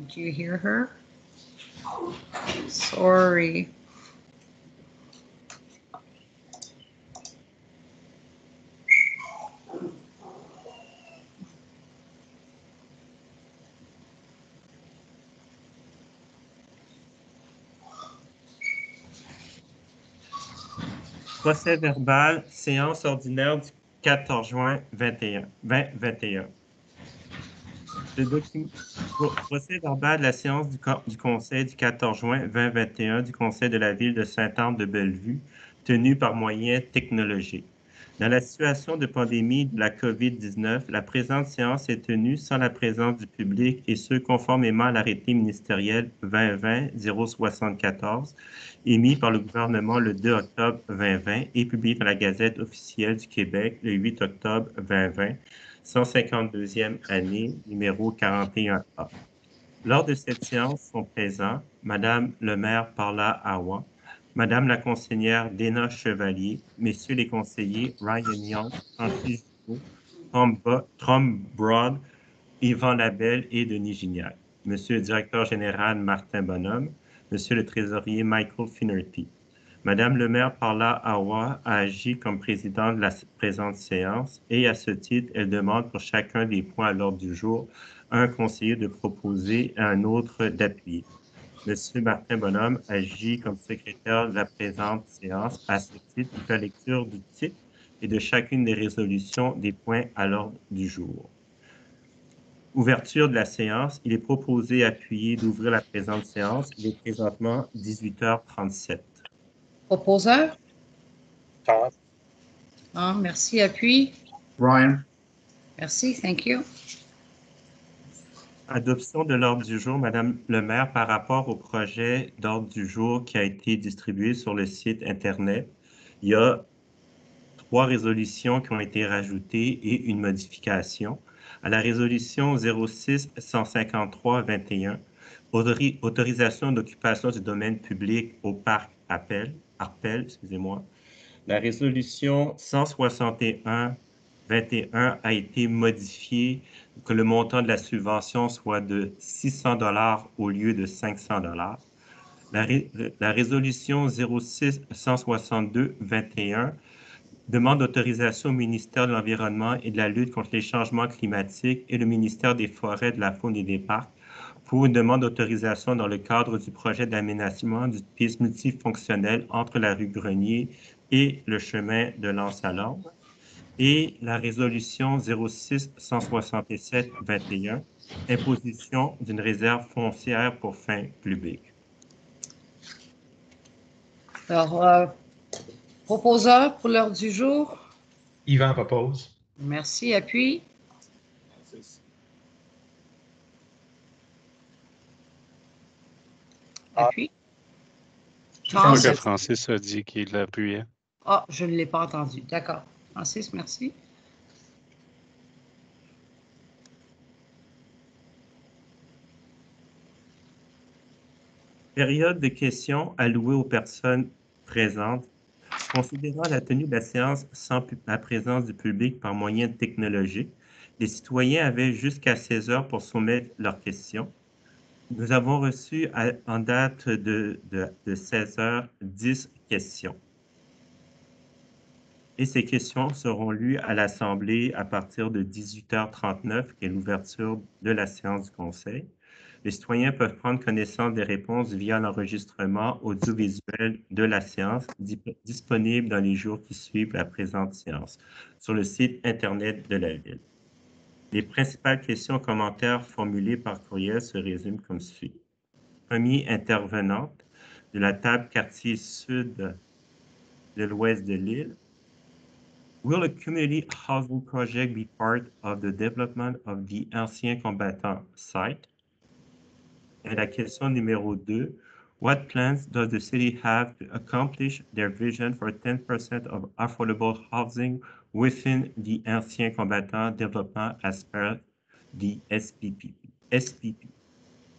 Did you hear her? Sorry. Procès verbal, séance ordinaire du 14 juin 2021. Le procès verbal de la séance du Conseil du 14 juin 2021 du Conseil de la Ville de Sainte-Anne-de-Bellevue, tenu par moyens technologiques. Dans la situation de pandémie de la COVID-19, la présente séance est tenue sans la présence du public et ce, conformément à l'arrêté ministériel 2020-074, émis par le gouvernement le 2 octobre 2020 et publié dans la Gazette officielle du Québec le 8 octobre 2020, 152e année, numéro 41A. Lors de cette séance sont présents Madame le maire Parla Awa, Madame la conseillère Dena Chevalier, Messieurs les conseillers Ryan Young, Francis Giroux, Tom Broad, Yvan Labelle et Denis Gignac, Monsieur le directeur général Martin Bonhomme, Monsieur le trésorier Michael Finnerty. Madame le maire Parla Awa a agi comme présidente de la présente séance et à ce titre, elle demande pour chacun des points à l'ordre du jour un conseiller de proposer et un autre d'appuyer. Monsieur Martin Bonhomme agit comme secrétaire de la présente séance. À ce titre, il fait lecture du titre et de chacune des résolutions des points à l'ordre du jour. Ouverture de la séance. Il est proposé et appuyé d'ouvrir la présente séance. Il est présentement 18h37. Proposeur? Tom. Ah, merci. Appui? Ryan. Merci. Thank you. Adoption de l'ordre du jour, Madame le maire, par rapport au projet d'ordre du jour qui a été distribué sur le site Internet. Il y a 3 résolutions qui ont été rajoutées et une modification. À la résolution 06-153-21, autorisation d'occupation du domaine public au parc Arpel, excusez-moi. La résolution 161-21 a été modifiée que le montant de la subvention soit de 600 $ au lieu de 500 $. La résolution 06-162-21 demande autorisation au ministère de l'Environnement et de la lutte contre les changements climatiques et le ministère des Forêts, de la Faune et des Parcs pour une demande d'autorisation dans le cadre du projet d'aménagement d'une piste multifonctionnelle entre la rue Grenier et le chemin de l'Anse-à-l'Orme. Et la résolution 06-167-21, imposition d'une réserve foncière pour fin publique. Alors, proposeur pour l'heure du jour? Yvan propose. Merci. Appui? Appui? Je pense que Francis a dit qu'il l'appuyait. Ah, je ne l'ai pas entendu. D'accord. Francis, merci. Période de questions allouée aux personnes présentes. Considérant la tenue de la séance sans la présence du public par moyens technologiques, les citoyens avaient jusqu'à 16 heures pour soumettre leurs questions. Nous avons reçu en date de 16 heures 10 questions. Et ces questions seront lues à l'Assemblée à partir de 18h39, qui est l'ouverture de la séance du Conseil. Les citoyens peuvent prendre connaissance des réponses via l'enregistrement audiovisuel de la séance disponible dans les jours qui suivent la présente séance sur le site Internet de la Ville. Les principales questions et commentaires formulés par courriel se résument comme suit. Premier intervenante de la table quartier sud de l'ouest de l'île. Will a community housing project be part of the development of the ancien combattant site? Et la question numéro 2, what plans does the city have to accomplish their vision for 10% of affordable housing within the ancien combattant development as per the SPP?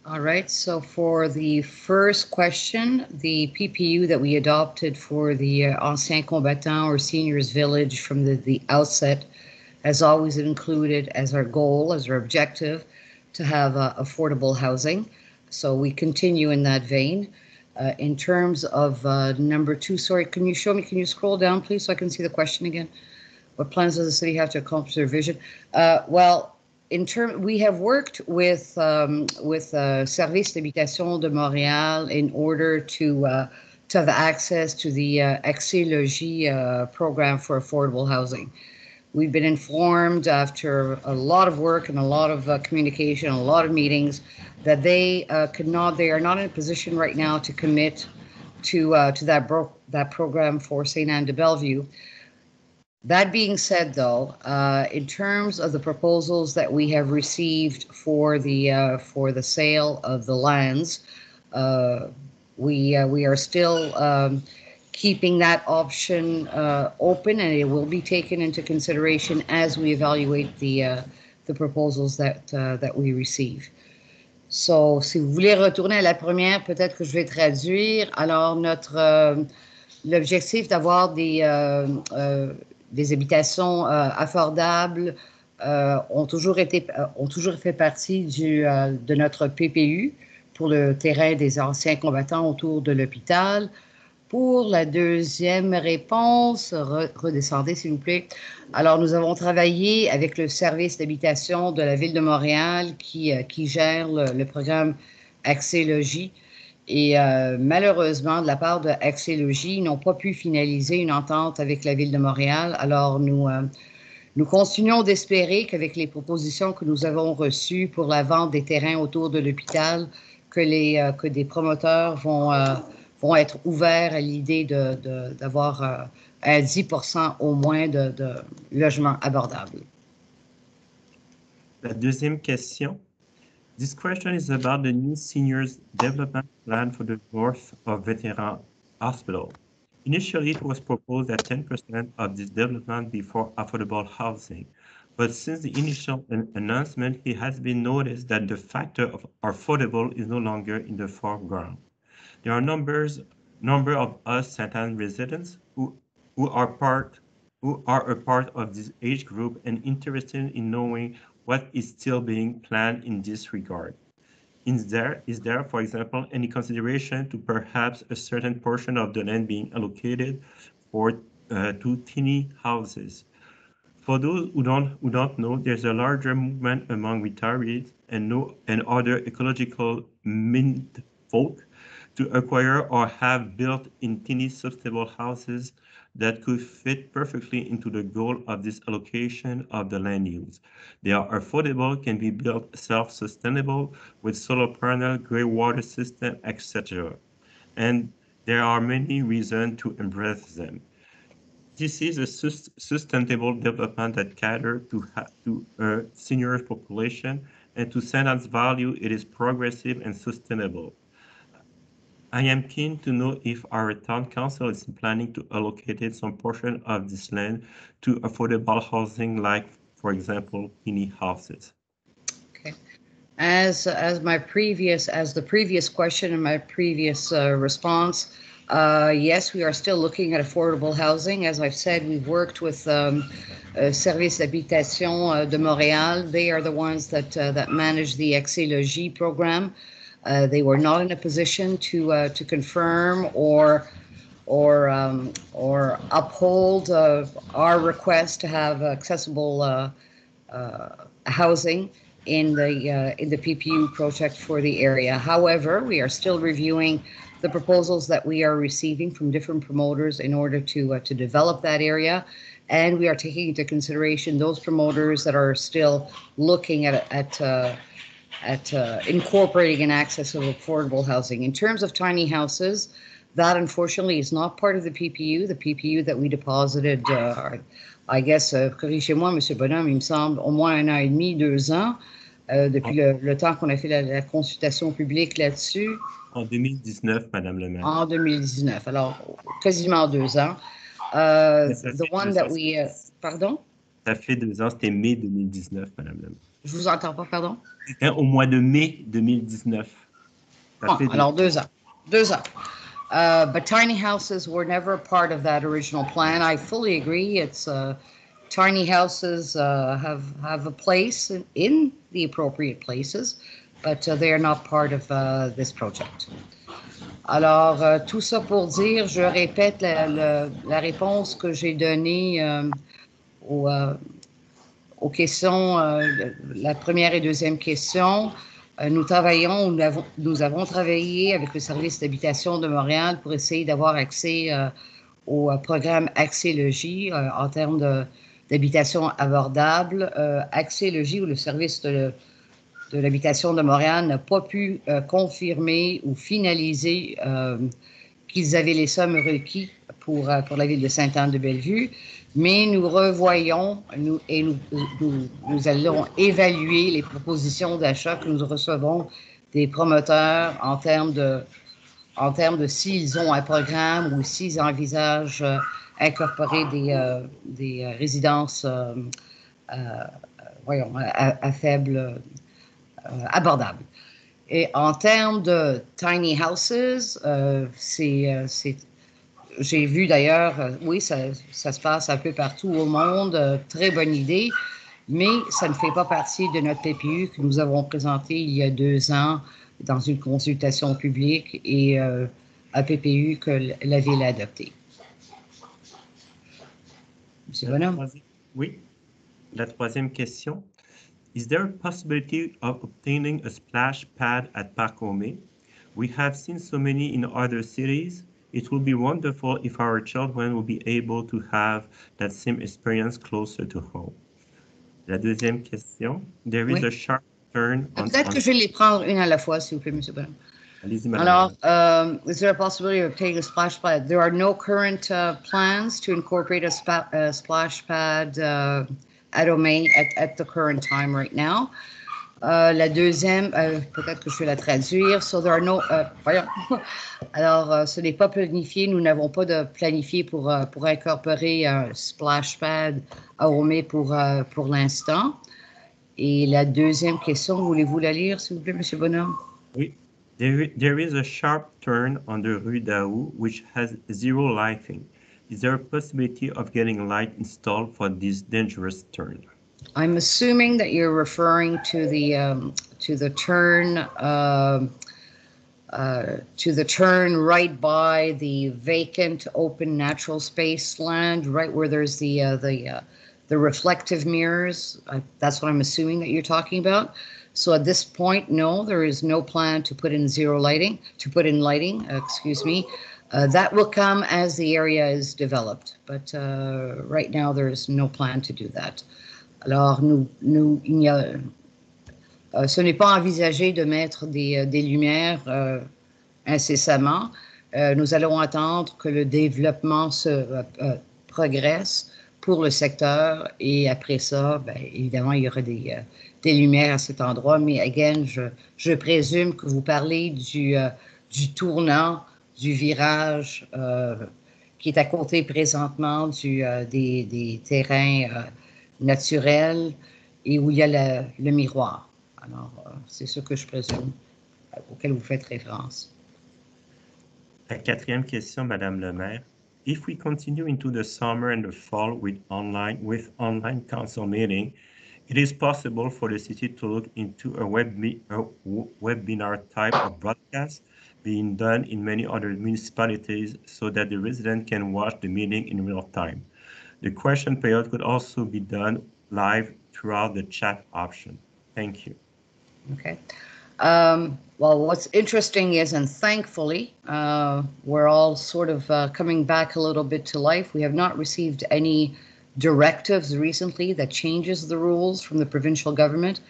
All right, so for the first question, the PPU that we adopted for the Ancien Combattant or Seniors Village from the outset has always included as our goal, as our objective, to have affordable housing. So we continue in that vein. In terms of number 2, sorry, can you scroll down, please, so I can see the question again? What plans does the city have to accomplish their vision? We have worked with Service d'Habitation de Montréal in order to have access to the Accès Logis program for affordable housing. We've been informed after a lot of work and a lot of communication, a lot of meetings, that they are not in a position right now to commit to that program for St. Anne de Bellevue. That being said, though, in terms of the proposals that we have received for the sale of the lands, we are still keeping that option open, and it will be taken into consideration as we evaluate the proposals that we receive. So, si vous voulez retourner à la première, peut-être que je vais traduire. Alors, l'objectif d'avoir des habitations affordables ont toujours fait partie de notre PPU pour le terrain des anciens combattants autour de l'hôpital. Pour la deuxième réponse, redescendez s'il vous plaît. Alors, nous avons travaillé avec le service d'habitation de la Ville de Montréal qui gère le programme Accès Logis. Et malheureusement, de la part de Accès Logis, ils n'ont pas pu finaliser une entente avec la Ville de Montréal. Alors, nous continuons d'espérer qu'avec les propositions que nous avons reçues pour la vente des terrains autour de l'hôpital, que des promoteurs vont être ouverts à l'idée d'avoir un 10% au moins de logements abordables. La deuxième question. This question is about the new seniors development plan for the north of Veteran Hospital. Initially, it was proposed that 10% of this development be for affordable housing. But since the initial announcement, it has been noticed that the factor of affordable is no longer in the foreground. There are number of us St. Anne residents who are a part of this age group and interested in knowing what is still being planned in this regard. Is there, for example, any consideration to perhaps a certain portion of the land being allocated to teeny houses? For those who don't know, there's a larger movement among retirees and other ecological minded folk to acquire or have built in teeny sustainable houses that could fit perfectly into the goal of this allocation of the land use. They are affordable, can be built self-sustainable with solar panel, gray water system, etc. And there are many reasons to embrace them. This is a sustainable development that caters to a senior population, and to St. Anne's value, it is progressive and sustainable. I am keen to know if our town council is planning to allocate some portion of this land to affordable housing, like, for example, teeny houses. Okay. As the previous question and my previous response, yes, we are still looking at affordable housing. As I've said, we've worked with Service d'Habitation de Montréal. They are the ones that manage the Accès Logis program. They were not in a position to confirm or uphold our request to have accessible housing in the PPU project for the area. However, we are still reviewing the proposals that we are receiving from different promoters in order to develop that area, and we are taking into consideration those promoters that are still looking at incorporating an access of affordable housing. In terms of tiny houses, that unfortunately is not part of the PPU. The PPU that we deposited, I guess, corrigez-moi, M. Bonhomme, il me semble, au moins 1 an et demi, 2 ans, depuis le temps qu'on a fait la consultation publique là-dessus. En 2019, Madame le maire. En 2019, alors quasiment 2 ans. The one that we... pardon? Ça fait 2 ans, c'était mai 2019, Madame le maire. Je vous entends pas, pardon? C'était au mois de mai 2019. Alors 2 ans. 2 ans. But tiny houses were never part of that original plan. I fully agree. It's tiny houses have a place in the appropriate places, but they are not part of this project. Alors, tout ça pour dire, je répète la réponse que j'ai donnée aux questions, la première et deuxième question. Nous avons travaillé avec le service d'habitation de Montréal pour essayer d'avoir accès au programme Accès Logis en termes d'habitation abordable. Accès Logis, ou le service de l'habitation de Montréal, n'a pas pu confirmer ou finaliser qu'ils avaient les sommes requises pour la ville de Sainte-Anne-de-Bellevue. Mais nous revoyons nous allons évaluer les propositions d'achat que nous recevons des promoteurs en termes de s'ils ont un programme ou s'ils envisagent incorporer des résidences à faible abordable. Et en termes de tiny houses, j'ai vu d'ailleurs, oui, ça se passe un peu partout au monde, très bonne idée, mais ça ne fait pas partie de notre PPU que nous avons présenté il y a 2 ans dans une consultation publique et un PPU que la Ville a adopté. Monsieur Bonhomme? Oui. La troisième question. Is there a possibility of obtaining a splash pad at Parc-Aumé? We have seen so many in other cities. It will be wonderful if our children will be able to have that same experience closer to home. La deuxième question. There is a sharp turn on... Peut-être que je vais les prendre une à la fois, s'il vous plaît, Monsieur Bonhomme. Allez-y, Madame. Alors, is there a possibility of obtaining a splash pad? There are no current plans to incorporate a splash pad at Aumé at the current time right now. La deuxième, peut-être que je vais la traduire. So there are no, voyons. Alors, ce n'est pas planifié. Nous n'avons pas de planifié pour incorporer un splash pad à Aumé pour l'instant. Et la deuxième question, voulez-vous la lire, s'il vous plaît, M. Bonhomme? Oui. There is a sharp turn on the Rue Daou, which has zero lighting. Is there a possibility of getting light installed for this dangerous turn? I'm assuming that you're referring to the turn right by the vacant open natural space land, right where there's the reflective mirrors. That's what I'm assuming that you're talking about. So at this point, no, there is no plan to put in lighting. Excuse me. That will come as the area is developed, but right now there is no plan to do that. Alors, ce n'est pas envisagé de mettre des lumières incessamment. Nous allons attendre que le développement progresse pour le secteur et après ça, bien, évidemment, il y aura des lumières à cet endroit. Mais, again, je présume que vous parlez du tournant, du virage qui est à côté présentement des terrains naturels et où il y a le miroir. Alors, c'est ce que je présume, auquel vous faites référence. La quatrième question, Madame le maire. If we continue into the summer and the fall with online council meeting, it is possible for the city to look into a webinar type of broadcast being done in many other municipalities so that the resident can watch the meeting in real time. The question period could also be done live throughout the chat option. Thank you. Okay. Well, what's interesting is, and thankfully, we're all sort of coming back a little bit to life. We have not received any directives recently that changes the rules from the provincial government,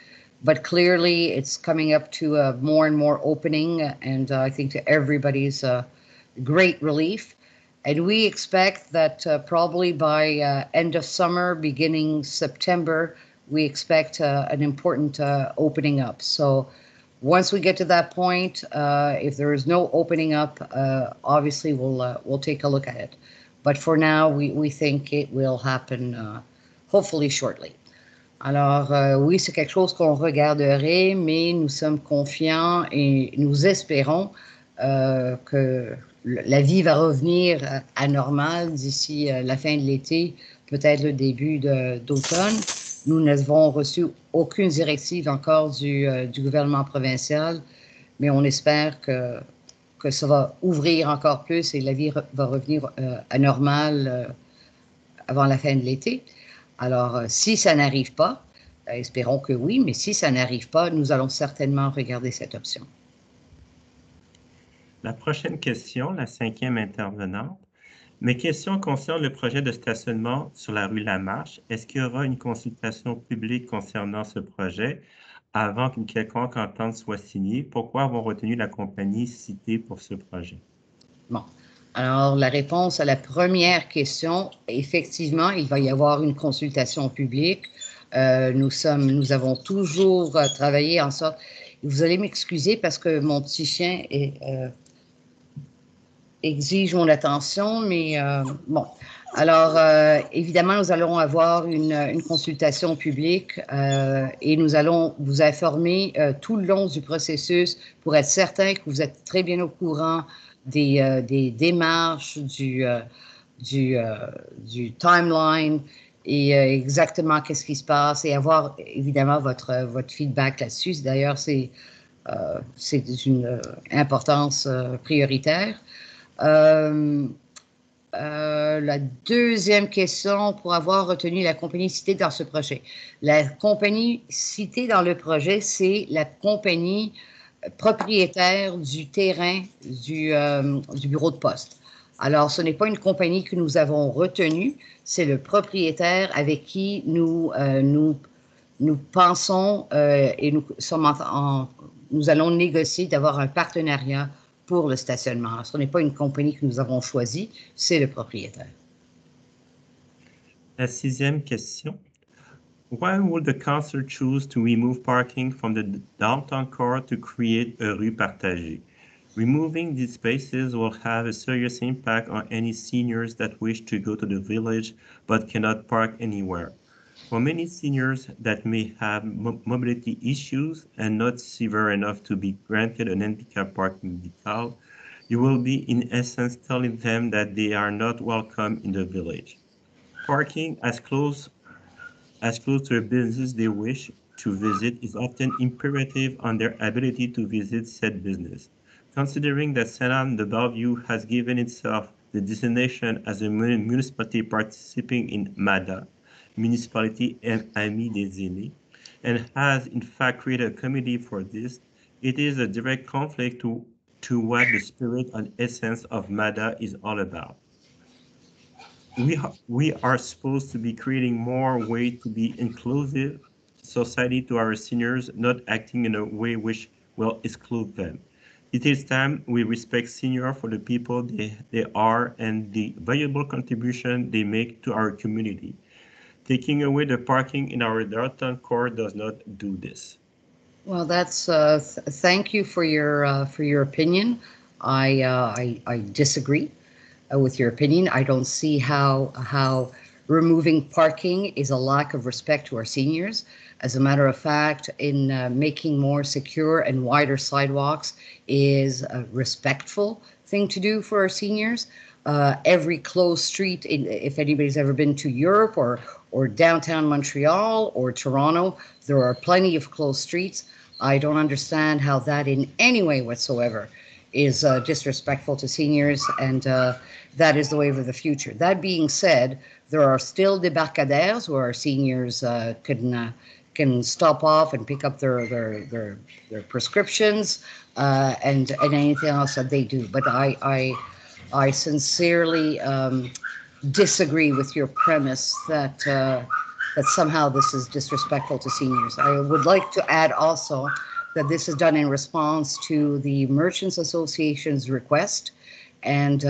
but clearly it's coming up to more and more opening, and I think to everybody's great relief. And we expect that probably by end of summer, beginning September, we expect an important opening up. So once we get to that point, if there is no opening up, obviously we'll take a look at it. But for now, we think it will happen hopefully shortly. Alors, oui, c'est quelque chose qu'on regarderait, mais nous sommes confiants et nous espérons que la vie va revenir à normale d'ici la fin de l'été peut-être le début d'automne. Nous n'avons reçu aucune directive encore du gouvernement provincial, mais on espère que ça va ouvrir encore plus et la vie va revenir à normal avant la fin de l'été. Alors, si ça n'arrive pas, espérons que oui, mais si ça n'arrive pas, nous allons certainement regarder cette option. La prochaine question, la 5e intervenante. Mes questions concernent le projet de stationnement sur la rue Lamarche. Est-ce qu'il y aura une consultation publique concernant ce projet avant qu'une quelconque entente soit signée? Pourquoi avoir retenu la compagnie citée pour ce projet? Bon. Alors, la réponse à la première question, effectivement, il va y avoir une consultation publique. Nous avons toujours travaillé en sorte. Vous allez m'excuser parce que mon petit chien exige mon attention, mais bon. Alors, évidemment, nous allons avoir une consultation publique et nous allons vous informer tout le long du processus pour être certain que vous êtes très bien au courant des démarches, du timeline et exactement qu'est-ce qui se passe et avoir évidemment votre feedback là-dessus. D'ailleurs, c'est d'une importance prioritaire. La deuxième question, pour avoir retenu la compagnie citée dans ce projet. La compagnie citée dans le projet, c'est la compagnie propriétaire du terrain du bureau de poste. Alors, ce n'est pas une compagnie que nous avons retenue, c'est le propriétaire avec qui nous pensons et nous allons négocier d'avoir un partenariat pour le stationnement. Ce n'est pas une compagnie que nous avons choisie, c'est le propriétaire. La 6e question. Why would the council choose to remove parking from the downtown core to create a rue partagée? Removing these spaces will have a serious impact on any seniors that wish to go to the village but cannot park anywhere. For many seniors that may have mobility issues and not severe enough to be granted an handicap parking decal, you will be in essence telling them that they are not welcome in the village. Parking as close to a business they wish to visit is often imperative on their ability to visit said business. Considering that Saint-Anne de Bellevue has given itself the designation as a municipality participating in MADA, Municipality Amis des Aînés, and has in fact created a committee for this, it is a direct conflict to what the spirit and essence of MADA is all about. We are supposed to be creating more way to be inclusive society to our seniors, not acting in a way which will exclude them. It is time we respect seniors for the people they are and the valuable contribution they make to our community. Taking away the parking in our downtown core does not do this. Well, that's thank you for your opinion. I disagree with your opinion. I don't see how removing parking is a lack of respect to our seniors. As a matter of fact, in making more secure and wider sidewalks is a respectful thing to do for our seniors. Every closed street, if anybody's ever been to Europe or downtown Montreal or Toronto, there are plenty of closed streets. I don't understand how that in any way whatsoever is disrespectful to seniors, and that is the way of the future. That being said, there are still débarcadères where our seniors can stop off and pick up their prescriptions and anything else that they do. But I sincerely disagree with your premise that somehow this is disrespectful to seniors. I would like to add also that this is done in response to the Merchants Association's request, and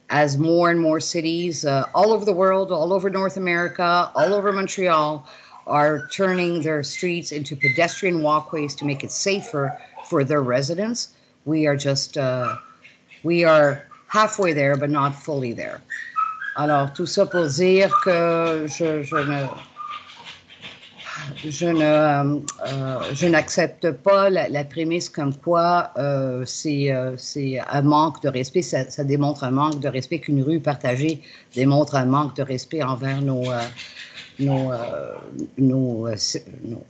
as more and more cities all over the world, all over North America, all over Montreal, are turning their streets into pedestrian walkways to make it safer for their residents. We are just, we are halfway there, but not fully there. Alors, tout ça pour dire que je n'accepte pas la prémisse comme quoi c'est un manque de respect. Ça démontre un manque de respect qu'une rue partagée démontre un manque de respect envers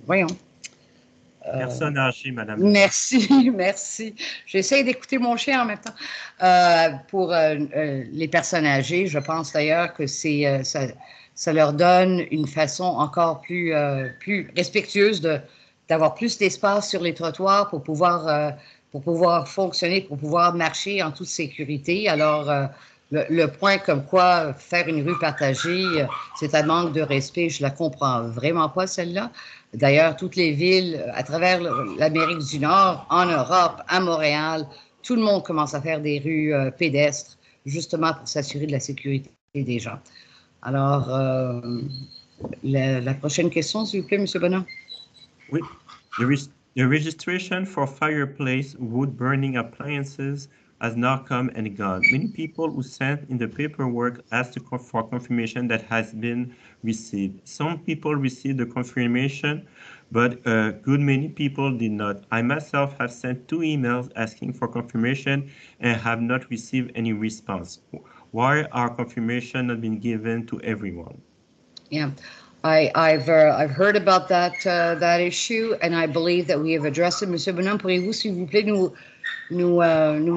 voyons. Personne âgée, Madame. Merci, merci. J'essaie d'écouter mon chien en même temps. Pour les personnes âgées, je pense d'ailleurs que ça leur donne une façon encore plus respectueuse d'avoir plus d'espace sur les trottoirs pour pouvoir fonctionner, pour pouvoir marcher en toute sécurité. Alors, le point comme quoi faire une rue partagée, c'est un manque de respect, je la comprends vraiment pas, celle-là. D'ailleurs, toutes les villes à travers l'Amérique du Nord, en Europe, à Montréal, tout le monde commence à faire des rues pédestres, justement pour s'assurer de la sécurité des gens. Alors, la prochaine question, s'il vous plaît, M. Bonhomme. Oui. The registration for fireplace wood burning appliances has now come and gone. Many people who sent in the paperwork asked for confirmation that has been received. Some people received the confirmation, but a good many people did not. I myself have sent 2 emails asking for confirmation and have not received any response. Why are confirmation not been given to everyone? Yeah. I've heard about that issue, and I believe that we have addressed it. Monsieur Bonhomme, pourriez-vous, s'il vous plaît, nous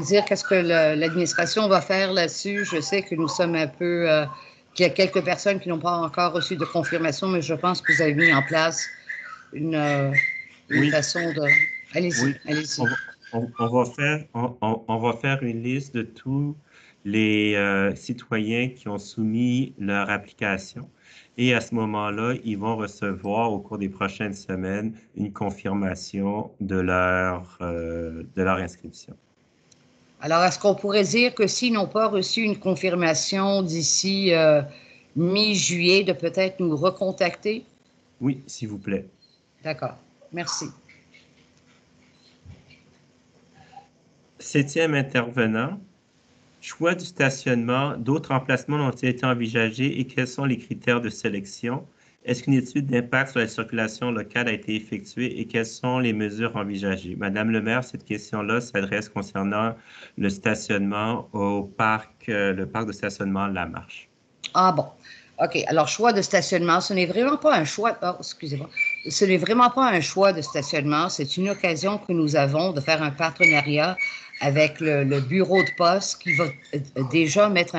dire qu'est-ce que l'administration va faire là-dessus? Je sais que nous sommes un peu, qu'il y a quelques personnes qui n'ont pas encore reçu de confirmation, mais je pense que vous avez mis en place une façon de... Allez-y, oui. allez-y. On va faire une liste de tous les citoyens qui ont soumis leur application. Et à ce moment-là, ils vont recevoir au cours des prochaines semaines une confirmation de leur inscription. Alors, est-ce qu'on pourrait dire que s'ils n'ont pas reçu une confirmation d'ici mi-juillet, de peut-être nous recontacter? Oui, s'il vous plaît. D'accord. Merci. 7e intervenant. Choix du stationnement, d'autres emplacements ont-ils été envisagés et quels sont les critères de sélection? Est-ce qu'une étude d'impact sur la circulation locale a été effectuée et quelles sont les mesures envisagées? Madame le maire, cette question-là s'adresse concernant le stationnement au parc, le parc de stationnement La Marche. Ah bon. OK. Alors, choix de stationnement, ce n'est vraiment pas un choix. Oh, excusez-moi. Ce n'est vraiment pas un choix de stationnement. C'est une occasion que nous avons de faire un partenariat avec le bureau de poste qui va déjà mettre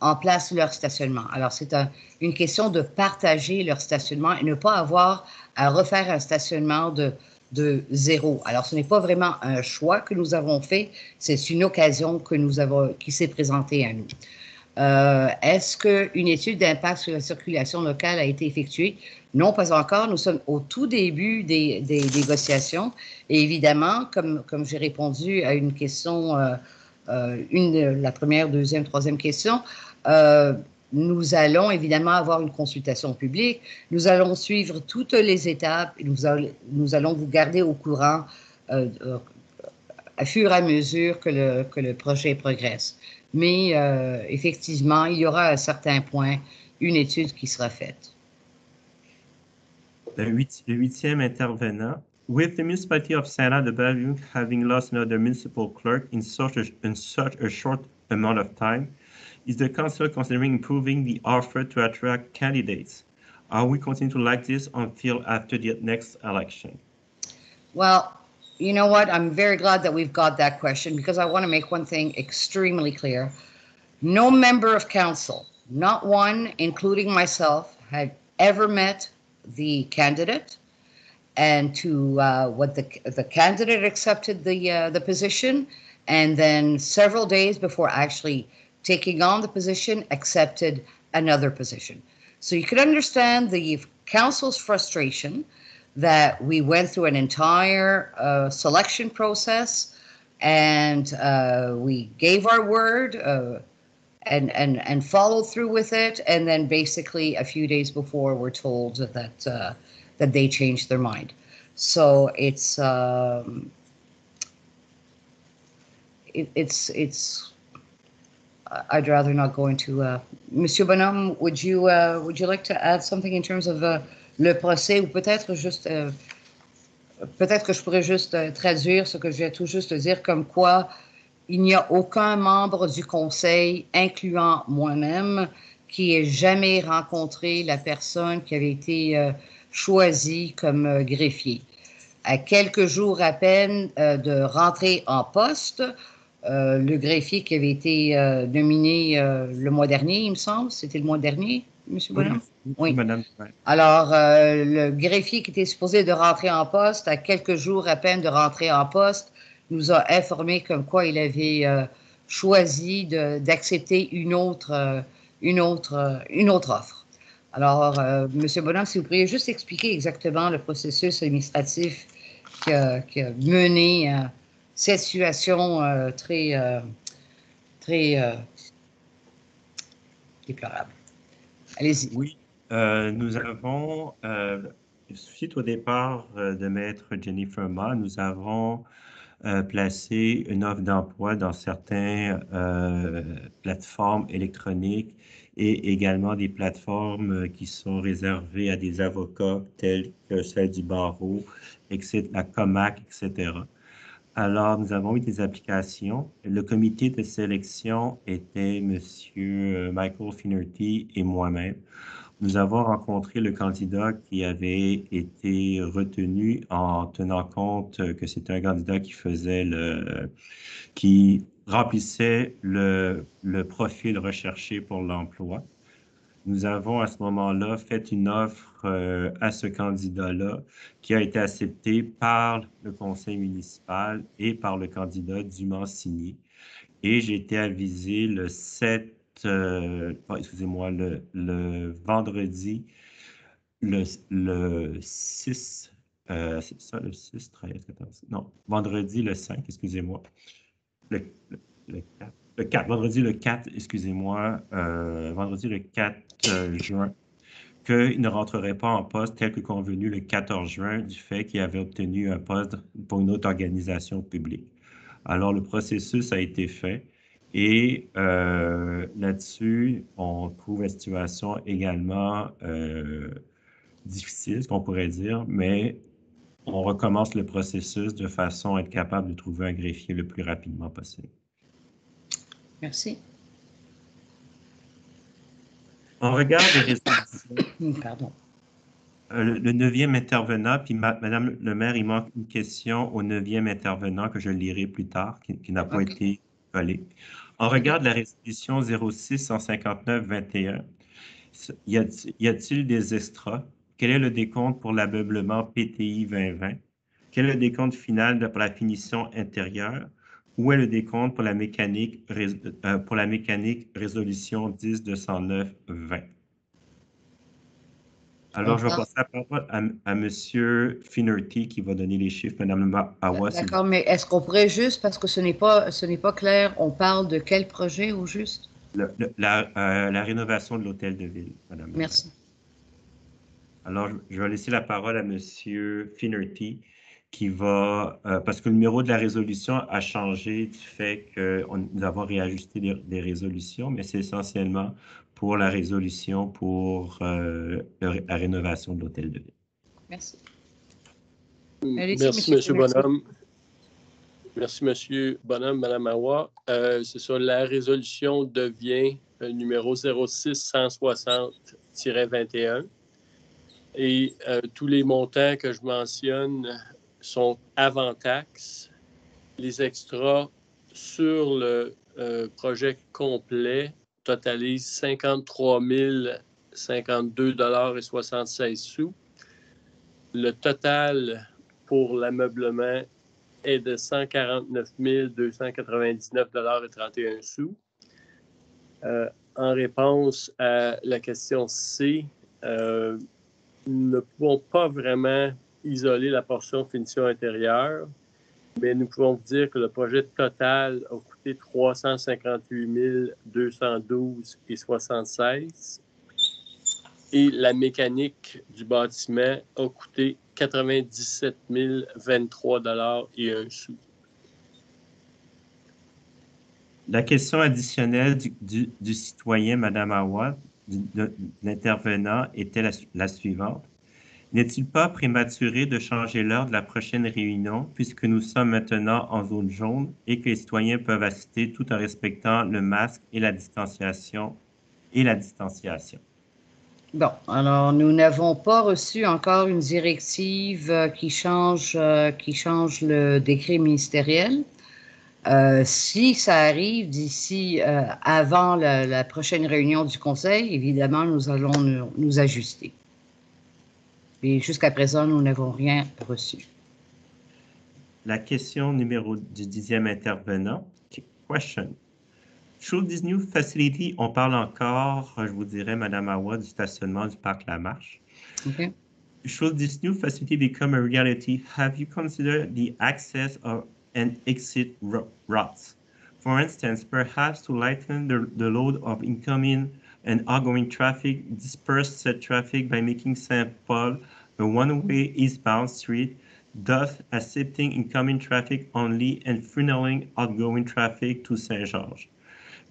en place leur stationnement. Alors, c'est une question de partager leur stationnement et ne pas avoir à refaire un stationnement de zéro. Alors, ce n'est pas vraiment un choix que nous avons fait, c'est une occasion qui s'est présentée à nous. Est-ce qu'une étude d'impact sur la circulation locale a été effectuée? Non, pas encore. Nous sommes au tout début des négociations. Et évidemment, comme j'ai répondu à une question, la première, deuxième, troisième question, nous allons évidemment avoir une consultation publique. Nous allons suivre toutes les étapes et nous allons vous garder au courant à fur et à mesure que le projet progresse. Mais effectivement, il y aura à un certain point une étude qui sera faite. Le 8e intervenant. With the municipality of Saint-Laurent-de-Bellevue having lost another municipal clerk in such a short amount of time, is the council considering improving the offer to attract candidates? Are we continuing to like this until after the next election? Well, you know what? I'm very glad that we've got that question because I want to make one thing extremely clear. No member of council, not one, including myself, had ever met the candidate, and to what the candidate accepted the position, and then several days before actually taking on the position, accepted another position. So you could understand the council's frustration that we went through an entire selection process, and we gave our word and followed through with it, and then basically a few days before we're told that they changed their mind. So it's I'd rather not go into. Monsieur Bonhomme, would you like to add something in terms of le procès, ou peut-être juste, peut-être que je pourrais juste traduire ce que je viens tout juste de dire, comme quoi il n'y a aucun membre du conseil, incluant moi-même, qui ait jamais rencontré la personne qui avait été choisie comme greffier. À quelques jours à peine de rentrer en poste, le greffier qui avait été nominé le mois dernier, il me semble, c'était le mois dernier, M. Bonhomme? Oui, Madame. Alors, le greffier qui était supposé de rentrer en poste, à quelques jours à peine de rentrer en poste, nous a informé comme quoi il avait choisi d'accepter une autre offre. Alors, M. Bonhomme, si vous pourriez juste expliquer exactement le processus administratif qui a mené à cette situation très déplorable. Allez-y. Oui, nous avons, suite au départ de Maître Jennifer Ma, nous avons placé une offre d'emploi dans certaines plateformes électroniques et également des plateformes qui sont réservées à des avocats tels que celle du barreau, la COMAC, etc. Alors, nous avons eu des applications. Le comité de sélection était M. Michael Finnerty et moi-même. Nous avons rencontré le candidat qui avait été retenu en tenant compte que c'était un candidat qui remplissait le profil recherché pour l'emploi. Nous avons à ce moment-là fait une offre à ce candidat-là qui a été acceptée par le conseil municipal et par le candidat dûment signé. Et j'ai été avisé le 7, excusez-moi, le vendredi, le 6, c'est ça, le 6, 13, 14, non, vendredi le 5, excusez-moi, le 4. Vendredi le 4, excusez-moi, vendredi le 4 juin, qu'il ne rentrerait pas en poste tel que convenu le 14 juin du fait qu'il avait obtenu un poste pour une autre organisation publique. Alors, le processus a été fait et là-dessus, on trouve la situation également difficile, ce qu'on pourrait dire, mais on recommence le processus de façon à être capable de trouver un greffier le plus rapidement possible. Merci. On regarde les résolutions. Pardon. Le 9e intervenant, puis Madame le maire, il manque une question au 9e intervenant que je lirai plus tard, qui n'a pas été collée. On regarde la résolution 06-159-21. Y a-t-il des extras? Quel est le décompte pour l'ameublement PTI 2020? Quel est le décompte final pour la finition intérieure? Où est le décompte pour la mécanique résolution 10-209-20? Alors, je vais passer la parole à M. Finnerty qui va donner les chiffres. Madame Awa, d'accord, mais est-ce qu'on pourrait juste, parce que ce n'est pas clair, on parle de quel projet au juste? la rénovation de l'hôtel de ville, Madame. Merci. Alors, je vais laisser la parole à M. Finnerty qui va, parce que le numéro de la résolution a changé du fait que nous avons réajusté des résolutions, mais c'est essentiellement pour la résolution pour la rénovation de l'hôtel de ville. Merci. Merci, M. Bonhomme. Merci, M. Bonhomme, Mme Awa. C'est ça, la résolution devient numéro 06-160-21. Et tous les montants que je mentionne sont avant taxes. Les extras sur le projet complet totalisent 53 052,76 $. Le total pour l'ameublement est de 149 299,31 $. En réponse à la question C, nous ne pouvons pas vraiment isoler la portion finition intérieure, mais nous pouvons vous dire que le projet total a coûté 358 212,76 $ et la mécanique du bâtiment a coûté 97 023,01 $. La question additionnelle du citoyen, Mme Awa, de l'intervenant, était la suivante. N'est-il pas prématuré de changer l'heure de la prochaine réunion puisque nous sommes maintenant en zone jaune et que les citoyens peuvent assister tout en respectant le masque et la distanciation Bon, alors nous n'avons pas reçu encore une directive qui change le décret ministériel. Si ça arrive d'ici avant la prochaine réunion du Conseil, évidemment, nous allons nous ajuster. Et jusqu'à présent, nous n'avons rien reçu. La question numéro du 10e intervenant. Question. Should this new facility, on parle encore, je vous dirais, Madame Awa, du stationnement du parc Lamarche. Okay. Should this new facility become a reality, have you considered the access and exit routes? For instance, perhaps to lighten the load of incoming and outgoing traffic, disperse said traffic by making St. Paul a one-way eastbound street, thus accepting incoming traffic only and funneling outgoing traffic to St. George.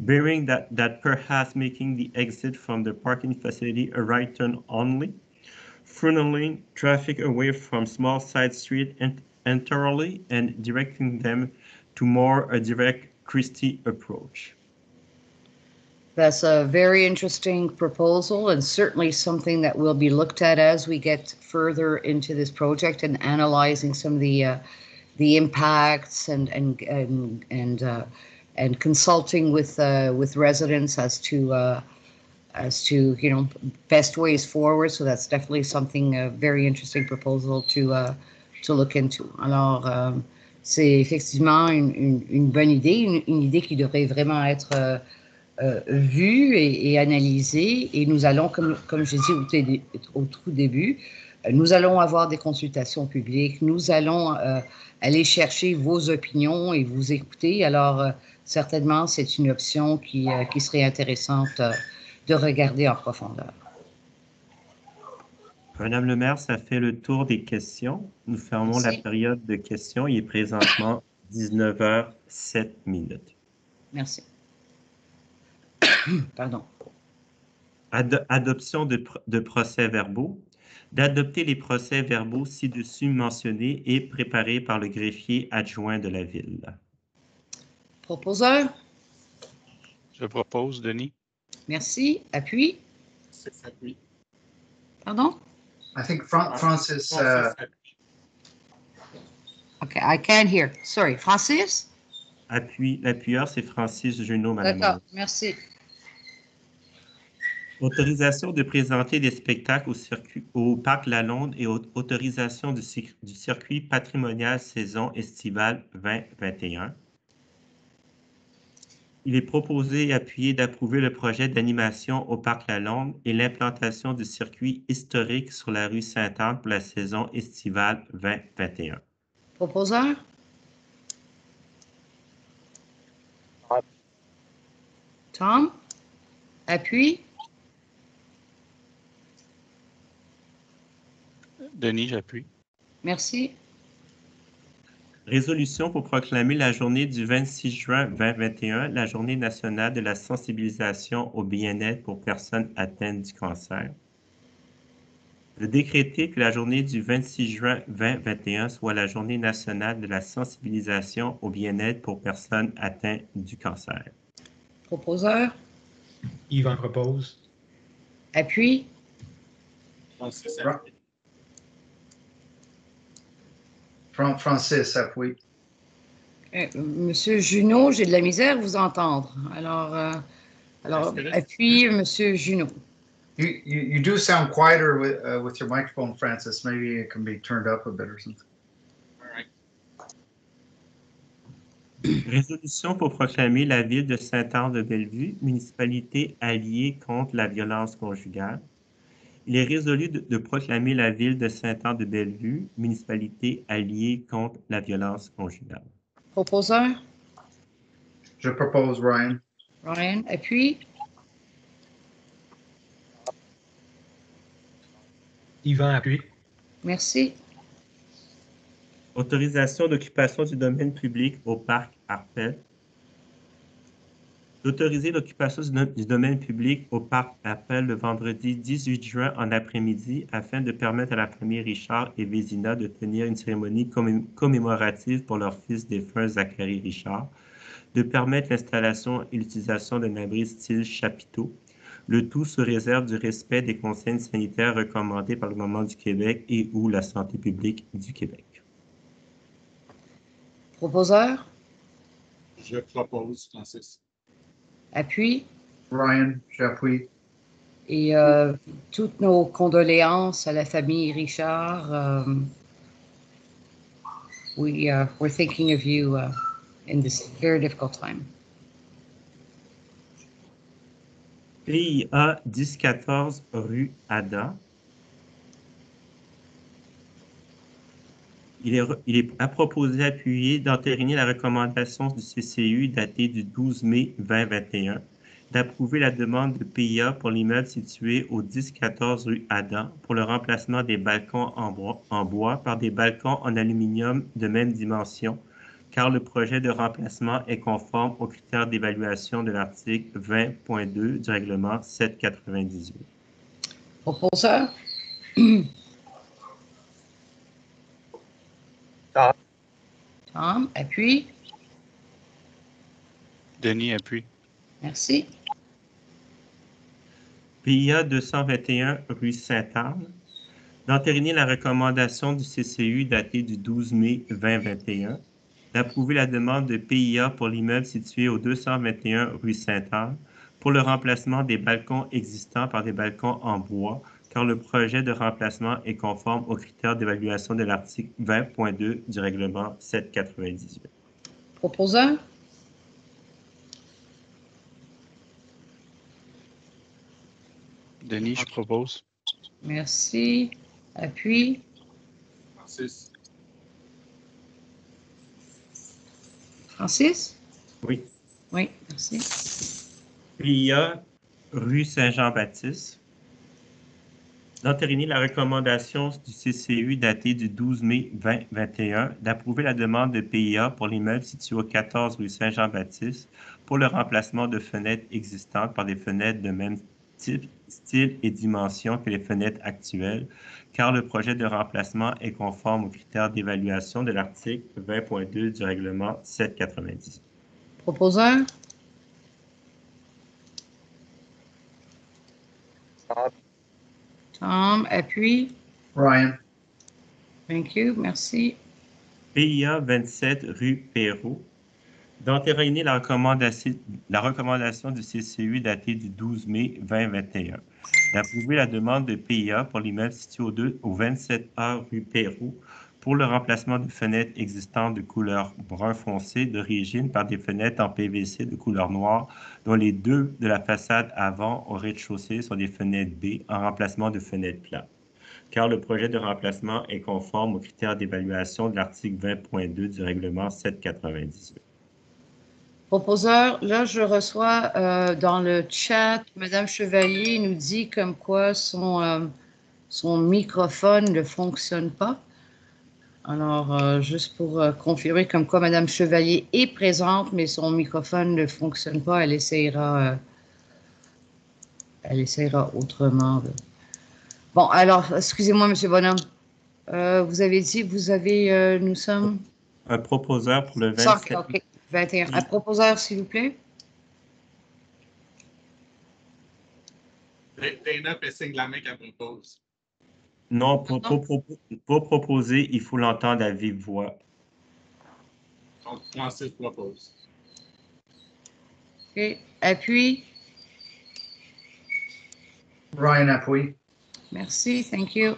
Bearing that perhaps making the exit from the parking facility a right turn only, funneling traffic away from small side streets entirely and directing them to more a direct Christie approach. That's a very interesting proposal and certainly something that will be looked at as we get further into this project and analyzing some of the impacts and consulting with residents as to best ways forward. So that's definitely something a very interesting proposal to look into. Alors c'est effectivement une bonne idée, une idée qui devrait vraiment être vue et analysée. Et nous allons, comme je dis au tout début, nous allons avoir des consultations publiques. Nous allons aller chercher vos opinions et vous écouter. Alors certainement, c'est une option qui serait intéressante de regarder en profondeur. Madame le maire, ça fait le tour des questions. Nous fermons la période de questions. Il est présentement 19h07. Merci. Pardon. Adoption de procès-verbaux. D'adopter les procès-verbaux ci-dessus mentionnés et préparés par le greffier adjoint de la Ville. Proposeur? Je propose, Denis. Merci. Appui? Appui. Pardon? I think Francis. Okay, I can't hear. Sorry. Francis? L'appuyeur, c'est Francis Junot, Madame. D'accord, merci. Autorisation de présenter des spectacles au Parc Lalonde et autorisation du circuit patrimonial saison estivale 2021. Il est proposé et appuyé d'approuver le projet d'animation au Parc Lalonde et l'implantation du circuit historique sur la rue Sainte-Anne pour la saison estivale 2021. Proposeur? Tom? Appui? Denis, j'appuie. Merci. Résolution pour proclamer la journée du 26 juin 2021, la journée nationale de la sensibilisation au bien-être pour personnes atteintes du cancer. De décréter que la journée du 26 juin 2021 soit la journée nationale de la sensibilisation au bien-être pour personnes atteintes du cancer. Proposeur? Yvan propose. Appui? Francis appuie. Monsieur Junot, j'ai de la misère à vous entendre. Alors appui, Monsieur Junot. You do sound quieter with your microphone, Francis. Maybe it can be turned up a bit or something. All right. Résolution pour proclamer la ville de Saint-Anne-de-Bellevue, municipalité alliée contre la violence conjugale. Il est résolu de proclamer la ville de Saint-Anne-de-Bellevue, municipalité alliée contre la violence conjugale. Proposeur? Je propose Ryan. Ryan, appui? Yvan appuie. Merci. Autorisation d'occupation du domaine public au parc Arpel. D'autoriser l'occupation du domaine public au parc Appel le vendredi 18 juin en après-midi afin de permettre à la famille Richard et Vézina de tenir une cérémonie commémorative pour leur fils défunt Zachary Richard, de permettre l'installation et l'utilisation d'un abri style chapiteau, le tout sous réserve du respect des consignes sanitaires recommandées par le gouvernement du Québec et ou la santé publique du Québec. Proposeur, Je propose, Francis. appuie. Ryan, j'appuie. Et toutes nos condoléances à la famille Richard. We're thinking of you in this very difficult time. PIA 1014 rue Ada. Il est à proposer appuyer d'entériner la recommandation du CCU datée du 12 mai 2021 d'approuver la demande de PIA pour l'immeuble situé au 1014 rue Adam pour le remplacement des balcons en bois par des balcons en aluminium de même dimension, car le projet de remplacement est conforme aux critères d'évaluation de l'article 20.2 du règlement 798. Proposeur, Tom, appuie. Denis, appuie. Merci. PIA 221 rue Sainte-Anne, d'entériner la recommandation du CCU datée du 12 mai 2021, d'approuver la demande de PIA pour l'immeuble situé au 221 rue Sainte-Anne pour le remplacement des balcons existants par des balcons en bois, car le projet de remplacement est conforme aux critères d'évaluation de l'article 20.2 du règlement 798. Proposeur, Denis, je propose. merci. Appuie. Francis. Francis? Oui. Oui, merci. PIA rue Saint-Jean-Baptiste, d'entériner la recommandation du CCU datée du 12 mai 2021 d'approuver la demande de PIA pour l'immeuble situé au 14 rue Saint-Jean-Baptiste pour le remplacement de fenêtres existantes par des fenêtres de même type, style et dimension que les fenêtres actuelles, car le projet de remplacement est conforme aux critères d'évaluation de l'article 20.2 du règlement 798. Proposeur, Tom, appuie. Ryan, Thank you, merci. PIA 27 rue Perrault, d'entériner la recommandation du CCU datée du 12 mai 2021, d'approuver la demande de PIA pour l'immeuble situé au 27A rue Perrault pour le remplacement de fenêtres existantes de couleur brun foncé d'origine par des fenêtres en PVC de couleur noire, dont les deux de la façade avant au rez-de-chaussée sont des fenêtres B en remplacement de fenêtres plates, car le projet de remplacement est conforme aux critères d'évaluation de l'article 20.2 du règlement 798. Proposeur, là, je reçois dans le chat, Madame Chevalier nous dit comme quoi son microphone ne fonctionne pas. Alors, juste pour confirmer comme quoi Madame Chevalier est présente, mais son microphone ne fonctionne pas, elle essaiera autrement. Bon, alors, excusez-moi, Monsieur Bonhomme. Vous avez dit, nous sommes... Un proposeur pour le 27. OK, 21. Un proposeur, s'il vous plaît. Dana fait signe de la main qu'elle propose. Non, pour proposer, il faut l'entendre à vive voix. Donc, Francis propose. OK. Appuie. Ryan, appuie. Merci, thank you.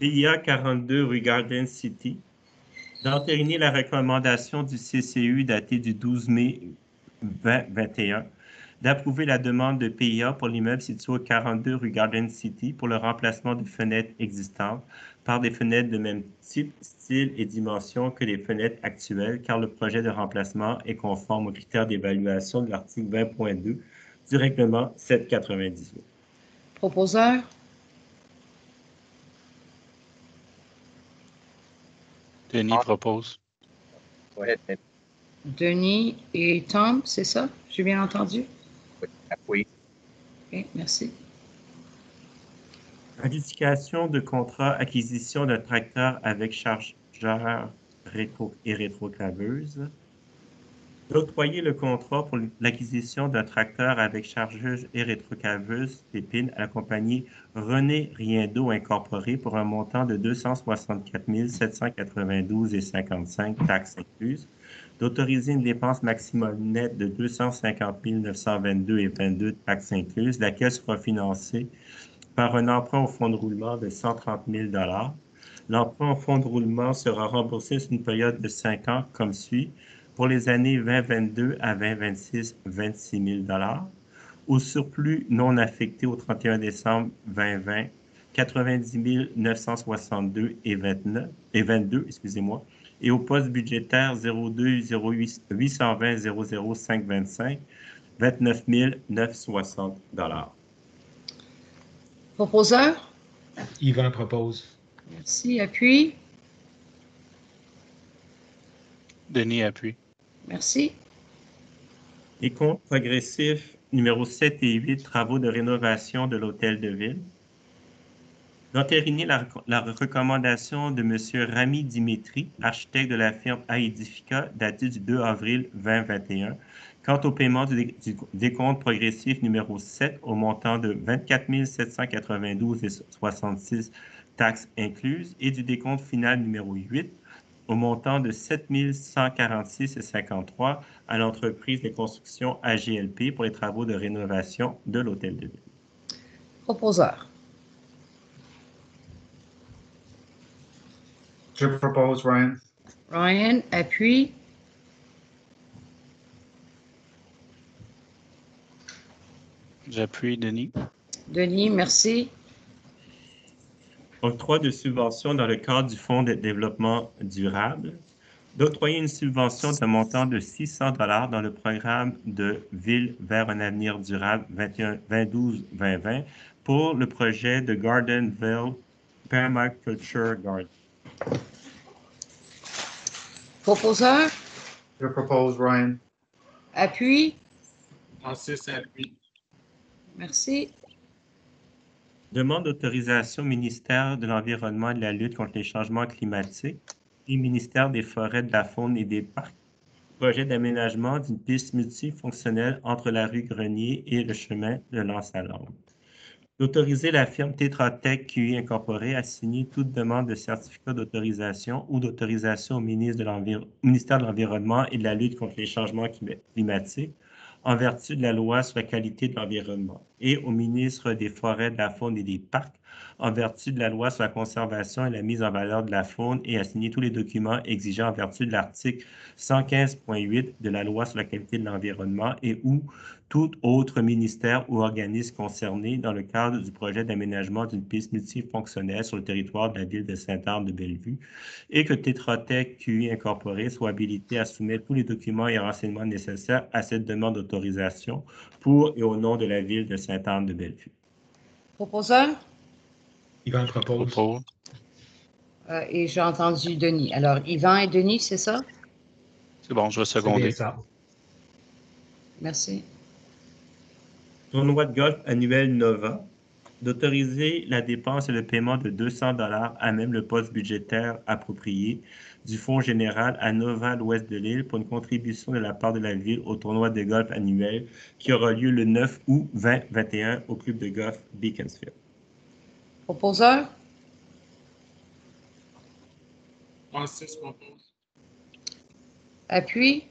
PIA 42 rue Garden City, d'entériner la recommandation du CCU datée du 12 mai 2021 d'approuver la demande de PIA pour l'immeuble situé au 42 rue Garden City pour le remplacement de fenêtres existantes par des fenêtres de même type, style et dimension que les fenêtres actuelles, car le projet de remplacement est conforme aux critères d'évaluation de l'article 20.2 du règlement 798. Proposeur. Denis propose. Go ahead, Denis. Denis et Tom, c'est ça? J'ai bien entendu? Oui. OK, merci. Adjudication de contrat acquisition d'un tracteur avec chargeur et rétroclaveuse. D'octroyer le contrat pour l'acquisition d'un tracteur avec chargeuse et rétroclaveuse d'épines à la compagnie René Riendeau Incorporée pour un montant de 264 792,55 taxes incluses. D'autoriser une dépense maximum nette de 250 922,22 taxes incluses, laquelle sera financée par un emprunt au fonds de roulement de 130 000 L'emprunt au fonds de roulement sera remboursé sur une période de 5 ans comme suit. Pour les années 2022 à 2026, 26 000 Au surplus non affecté au 31 décembre 2020, 90 962 et 22, excusez-moi, et au poste budgétaire 02 820 00 525, 29 960 Proposeur? Yvan propose. Merci. Appui? Denis appuie. Merci. Les comptes progressifs numéros 7 et 8, travaux de rénovation de l'hôtel de ville. D'entériner la recommandation de M. Rami Dimitri, architecte de la firme Aedifica, datée du 2 avril 2021, quant au paiement du décompte progressif numéro 7 au montant de 24 792,66 taxes incluses et du décompte final numéro 8 au montant de 7 146,53 à l'entreprise de construction AGLP pour les travaux de rénovation de l'hôtel de ville. Proposeur? Je propose, Ryan. Ryan, appuie. J'appuie Denis. Denis, merci. Octroi de subventions dans le cadre du Fonds de développement durable. D'octroyer une subvention d'un montant de 600 $ dans le programme de Ville vers un avenir durable 2012-2020 pour le projet de Gardenville Permaculture Garden. Proposeur? Je propose, Ryan. Appui. Francis appuie. Merci. Demande d'autorisation au ministère de l'Environnement et de la lutte contre les changements climatiques et ministère des Forêts, de la Faune et des Parcs. Projet d'aménagement d'une piste multifonctionnelle entre la rue Grenier et le chemin de l'Anse-à-Lampe. D'autoriser la firme Tetra Tech QI Incorporée à signer toute demande de certificat d'autorisation ou d'autorisation au ministère de l'Environnement et de la lutte contre les changements climatiques en vertu de la loi sur la qualité de l'environnement et au ministre des Forêts, de la Faune et des Parcs en vertu de la loi sur la conservation et la mise en valeur de la faune et à signer tous les documents exigés en vertu de l'article 115.8 de la loi sur la qualité de l'environnement et ou tout autre ministère ou organisme concerné dans le cadre du projet d'aménagement d'une piste multifonctionnelle sur le territoire de la ville de Sainte-Anne-de-Bellevue et que Tetra Tech QI Incorporée soit habilité à soumettre tous les documents et renseignements nécessaires à cette demande d'autorisation pour et au nom de la ville de Sainte-Anne-de-Bellevue. Proposeur? Yvan propose. Propose. Et j'ai entendu Denis. Alors, Yvan et Denis, c'est ça? C'est bon, je vais C'est bien seconder. ça. Merci. Tournoi de golf annuel Nova. D'autoriser la dépense et le paiement de 200 $ à même le poste budgétaire approprié du Fonds général à Nova, l'ouest de l'île, pour une contribution de la part de la ville au tournoi de golf annuel qui aura lieu le 9 août 2021 au club de golf Beaconsfield. Proposeur? Francis propose. Appui.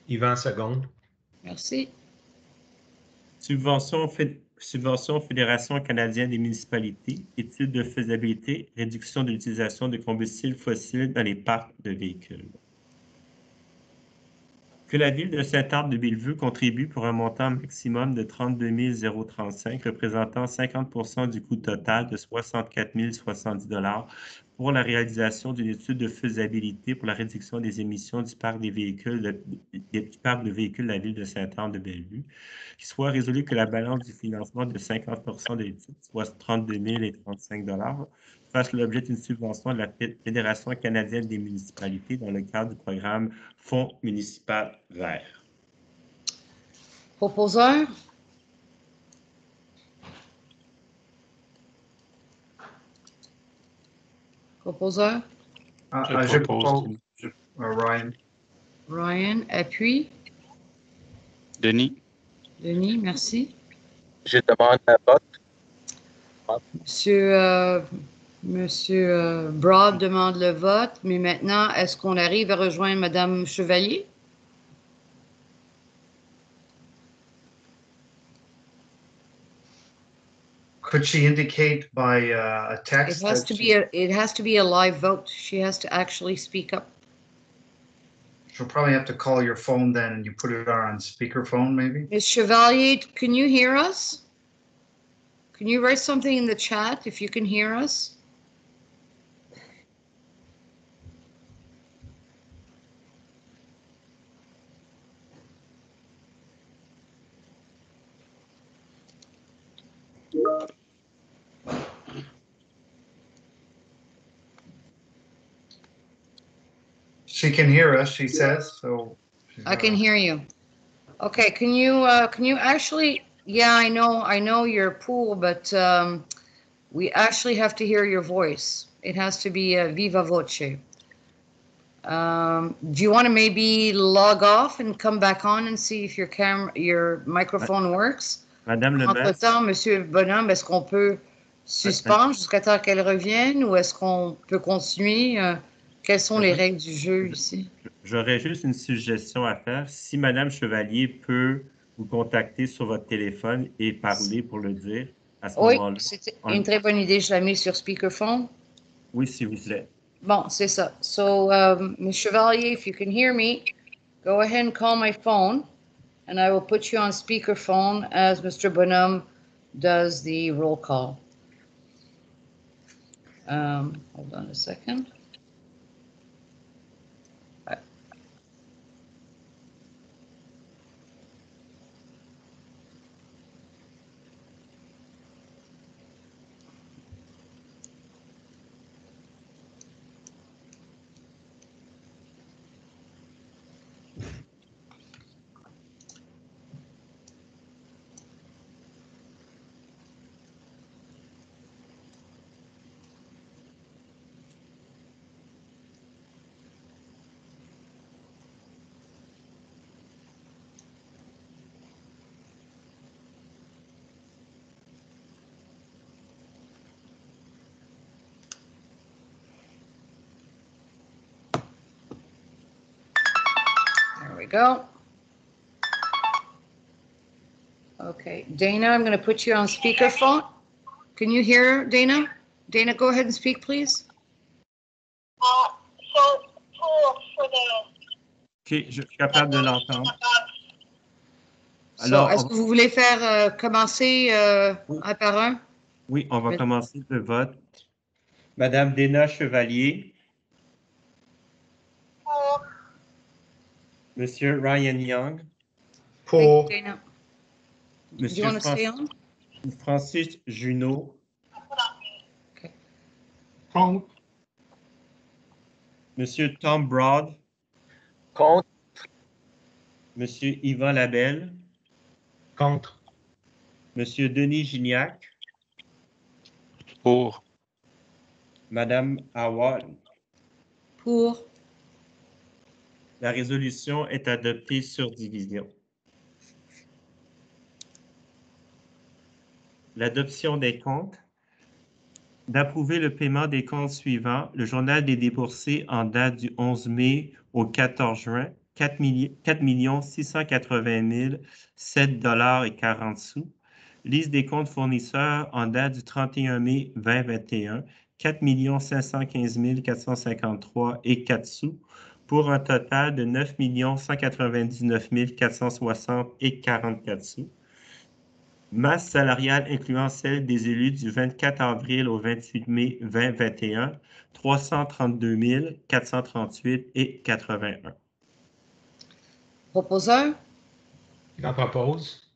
Yvan seconde. Merci. Subvention Fédération canadienne des municipalités, étude de faisabilité, réduction de l'utilisation de combustibles fossiles dans les parcs de véhicules. Que la ville de Sainte-Anne-de-Bellevue contribue pour un montant maximum de 32 035, représentant 50% du coût total de 64 070 $ pour la réalisation d'une étude de faisabilité pour la réduction des émissions du parc de véhicules de la ville de Sainte-Anne-de-Bellevue, qui soit résolu que la balance du financement de 50% de l'étude soit 32 035 $ fasse l'objet d'une subvention de la Fédération canadienne des municipalités dans le cadre du programme Fonds municipal vert. Proposeur? Proposeur? Je propose. Ryan. Ryan, appuie. Denis, Denis, merci. Je demande un vote. Monsieur Broad demande le vote, mais maintenant, est-ce qu'on arrive à rejoindre Madame Chevalier? Could she indicate by a text? It has to be a live vote. She has to actually speak up. She'll probably have to call your phone then, and you put it on speakerphone, maybe. Ms. Chevalier, can you hear us? Can you write something in the chat if you can hear us? She can hear us, she says, so. I can hear you. Okay, can you actually, yeah, I know you're poor, but we actually have to hear your voice. It has to be viva voce. Do you want to maybe log off and come back on and see if your microphone works? Madame Lemaître. Entre-temps, Monsieur Bonhomme, est-ce qu'on peut suspendre jusqu'à temps qu'elle revienne ou est-ce qu'on peut continuer? Quelles sont les règles du jeu ici? J'aurais juste une suggestion à faire. Si Madame Chevalier peut vous contacter sur votre téléphone et parler pour le dire, à ce Oui, moment-là. c'est une très bonne idée. Je la mets sur speakerphone. Oui, s'il vous plaît. Bon, c'est ça. So, Ms. Chevalier, if you can hear me, go ahead and call my phone, and I will put you on speakerphone as Mr. Bonhomme does the roll call. Hold on a second. There we go. Okay, Dana, I'm going to put you on speakerphone. Can you hear Dana? Dana, go ahead and speak, please. OK, je suis capable de l'entendre. Alors, est-ce que vous voulez faire commencer un par un? Oui, on va commencer le vote. Madame Dana Chevalier. Monsieur Ryan Young. Pour. Dana. Monsieur Francis Junot. Okay. Contre. Monsieur Tom Broad. Contre. Monsieur Yvan Labelle. Contre. Monsieur Denis Gignac. pour, Madame Awad. Pour. La résolution est adoptée sur division. L'adoption des comptes. D'approuver le paiement des comptes suivants. Le journal des déboursés en date du 11 mai au 14 juin, 4 680 007,40 $. Liste des comptes fournisseurs en date du 31 mai 2021, 4 515 453,04 $, pour un total de 9 199 460,44 $. Masse salariale incluant celle des élus du 24 avril au 28 mai 2021, 332 438,81 $. Proposeur? J'en propose.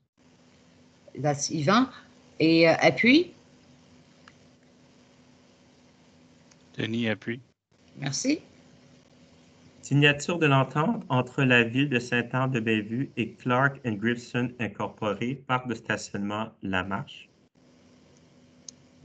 That's Yvan. Et appui? Denis appuie. Merci. Signature de l'entente entre la Ville de Sainte-Anne-de-Bellevue et Clark & Gibson Incorporé, parc de stationnement La Marche.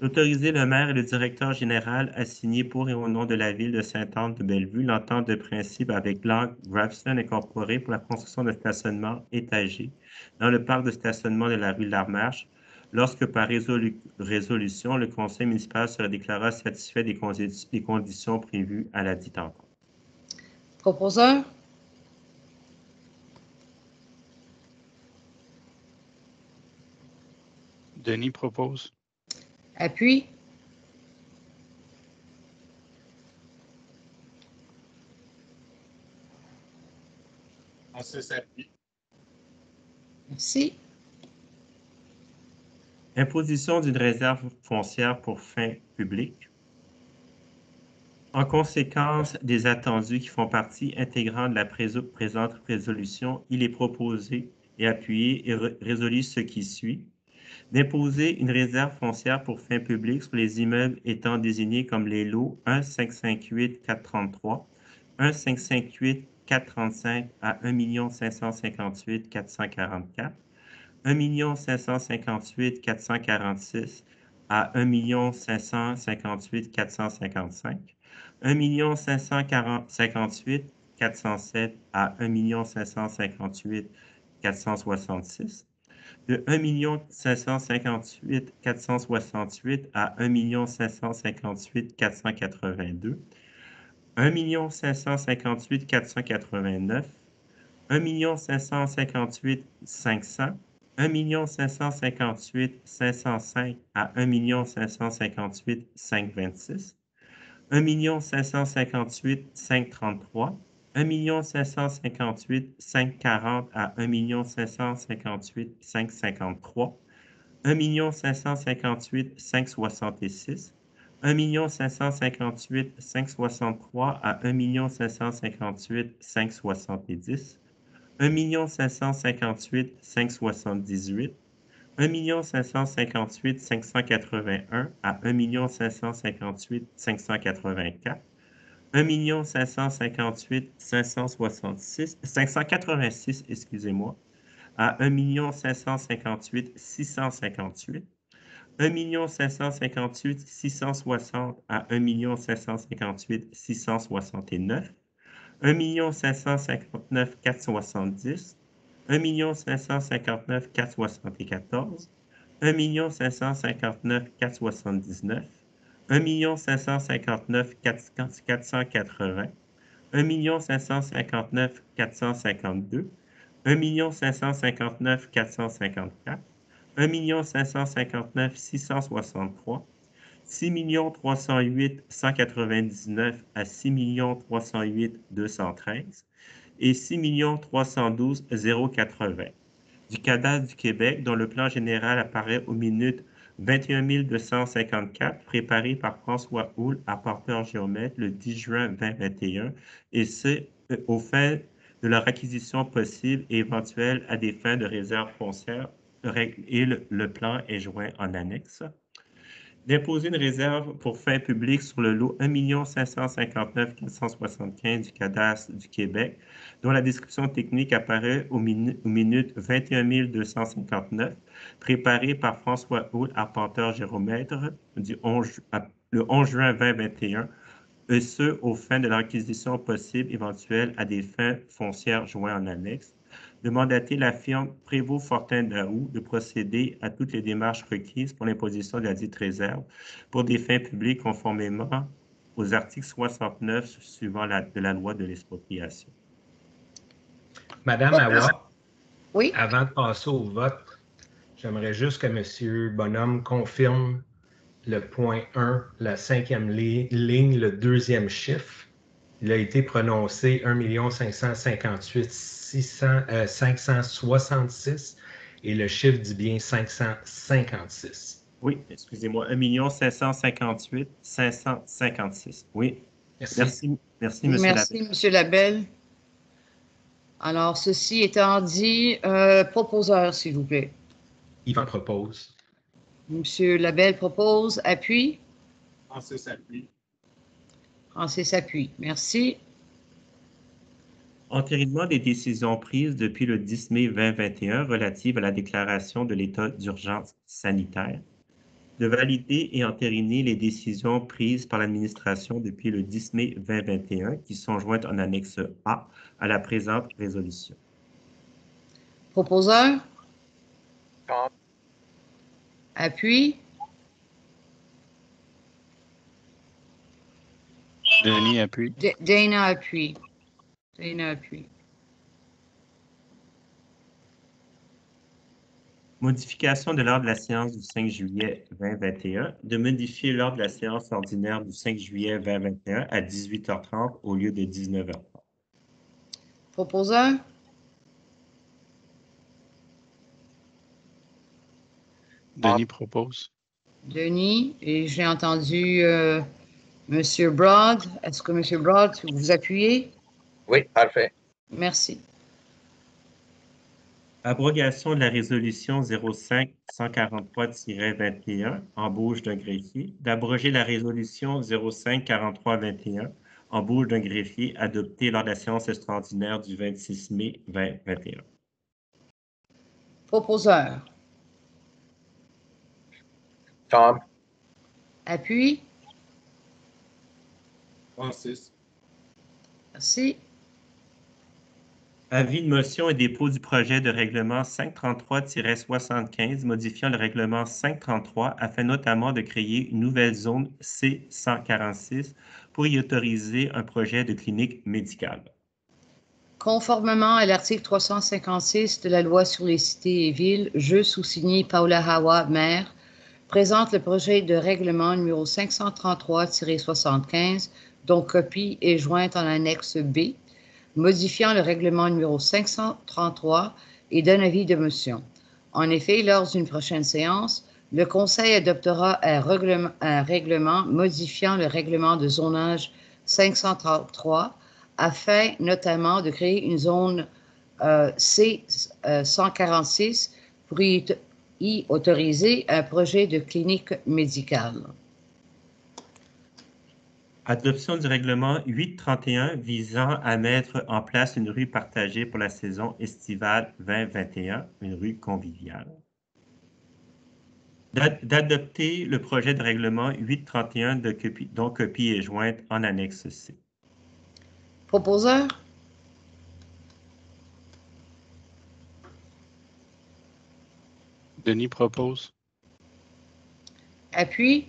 Autoriser le maire et le directeur général à signer pour et au nom de la Ville de Sainte-Anne-de-Bellevue l'entente de principe avec Clark & Gibson Incorporé pour la construction de stationnements étagés dans le parc de stationnement de la rue La Marche, lorsque par résolution, le conseil municipal sera déclaré satisfait des conditions prévues à la dite entente. Proposeur? Denis propose. Appuie. Francis appuie. Merci. Imposition d'une réserve foncière pour fin publique. En conséquence des attendus qui font partie intégrante de la présente résolution, il est proposé et appuyé et résolu ce qui suit. D'imposer une réserve foncière pour fin publique sur les immeubles étant désignés comme les lots 1558433, 1558435 à 1 558 444, 1 558 446 à 1 558 455, 1 558 407 à 1 558 466, de 1 558 468 à 1 558 482, 1 558 489, 1 558 500, 1 558 505 à 1 558 526, 1 558 533, 1 558 540 à 1 558 553, 1 558 566, 1 558 563 à 1 558 570, 1 558 578, 1 558 581 à 1 558 584, 1 558 586, excusez-moi, à 1 558 658, 1 558 660 à 1 558 669, 1 559 470, 1 559 474, 1 559 479, 1 559 480, 1 559 452, 1 559 454, 1 559 663, 6 308 199 à 6 308 213 et 6 312 080 du cadastre du Québec, dont le plan général apparaît aux minutes 21 254, préparé par François Houle, apporteur géomètre, le 10 juin 2021, et ce, aux fins de leur acquisition possible et éventuelle à des fins de réserve foncière, et le plan est joint en annexe. D'imposer une réserve pour fin publique sur le lot 1 559 475 du cadastre du Québec, dont la description technique apparaît aux minutes 21 259, préparée par François Houle, arpenteur géomètre, le 11 juin 2021, et ce, aux fins de l'acquisition possible éventuelle à des fins foncières joints en annexe. De mandater la firme Prévost-Fortin-Daou de procéder à toutes les démarches requises pour l'imposition de la dite réserve pour des fins publiques conformément aux articles 69 suivant de la loi de l'expropriation. Madame Awa, Oui. avant de passer au vote, j'aimerais juste que M. Bonhomme confirme le point 1, la 5e ligne, le 2e chiffre. Il a été prononcé 1 558 566 et le chiffre dit bien 556. Oui, excusez-moi, 1 558 556. Oui. Merci, M. Labelle. Merci, M. Labelle. Alors, ceci étant dit, proposeur, s'il vous plaît. Yvan propose. M. Labelle propose. Appuie. Francis appuie. Francis appuie. Merci. Entérinement des décisions prises depuis le 10 mai 2021 relatives à la déclaration de l'état d'urgence sanitaire. De valider et entériner les décisions prises par l'administration depuis le 10 mai 2021 qui sont jointes en annexe A à la présente résolution. Proposeur? Tom. Appuie. Denis appuie. Dana appuie. Dana appuie. Modification de l'ordre de la séance du 5 juillet 2021, de modifier l'ordre de la séance ordinaire du 5 juillet 2021 à 18h30 au lieu de 19h30. Proposeur? Denis propose. Denis, et j'ai entendu Monsieur Broad. Est-ce que Monsieur Broad, vous appuyez? Oui, parfait. Merci. Abrogation de la résolution 05-143-21, embauche d'un greffier, d'abroger la résolution 05-43-21, embauche d'un greffier, adoptée lors de la séance extraordinaire du 26 mai 2021. Proposeur? Tom. Appuie. Francis. Merci. Avis de motion et dépôt du projet de règlement 533-75 modifiant le règlement 533 afin notamment de créer une nouvelle zone C146 pour y autoriser un projet de clinique médicale. Conformément à l'article 356 de la loi sur les cités et villes, je, sous-signé Paula Hawa, maire, présente le projet de règlement numéro 533-75, dont copie est jointe en annexe B, modifiant le règlement numéro 533 et donne avis de motion. En effet, lors d'une prochaine séance, le Conseil adoptera un règlement modifiant le règlement de zonage 533 afin notamment de créer une zone C146 pour y autoriser un projet de clinique médicale. Adoption du règlement 831 visant à mettre en place une rue partagée pour la saison estivale 2021, une rue conviviale. D'adopter le projet de règlement 831 dont copie est jointe en annexe C. Proposeur? Denis propose. Appuie.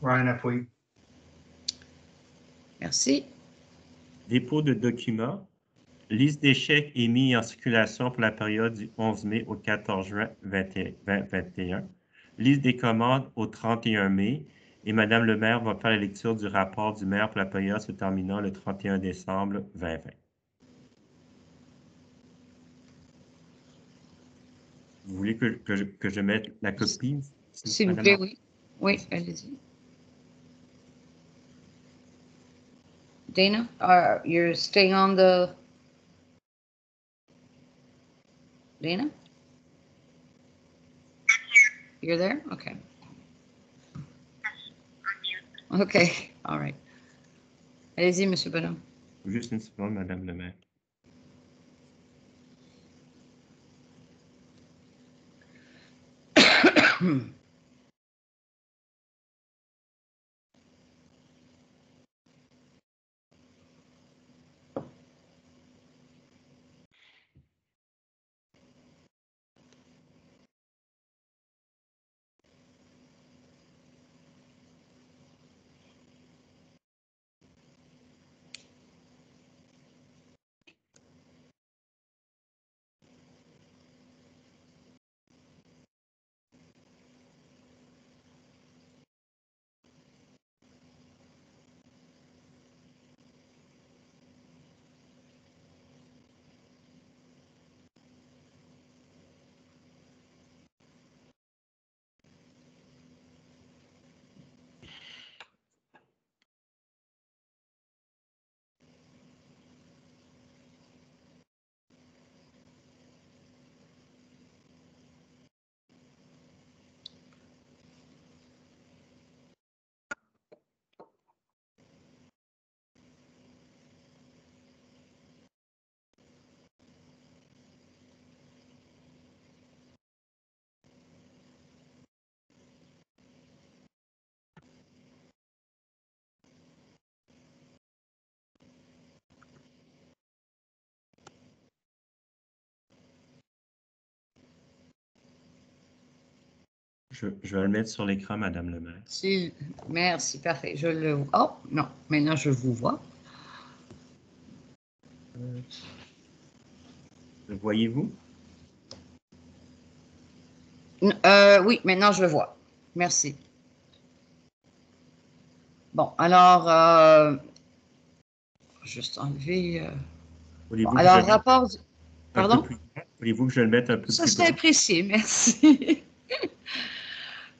Ryan appuie. Merci. Dépôt de documents. Liste des chèques émis en circulation pour la période du 11 mai au 14 juin 2021. Liste des commandes au 31 mai. Et Madame le maire va faire la lecture du rapport du maire pour la période se terminant le 31 décembre 2020. Vous voulez que je mette la copie? S'il vous plaît, oui. Oui, allez-y. Dana, you're staying on the... Dana? You're there? Okay. Okay, all right. Allez-y, Monsieur Bonhomme. Juste une seconde, Madame le maire. Je vais le mettre sur l'écran, Madame le maire. Merci, parfait. Je le vois. Oh, non, maintenant je vous vois. Le voyez-vous? Oui, maintenant je le vois. Merci. Bon, alors, juste enlever. Voulez-vous Bon, que je alors, le mette rapport. un peu Pardon? plus grand? Voulez-vous que je le mette un peu Ça, plus c'est grand? apprécié, merci.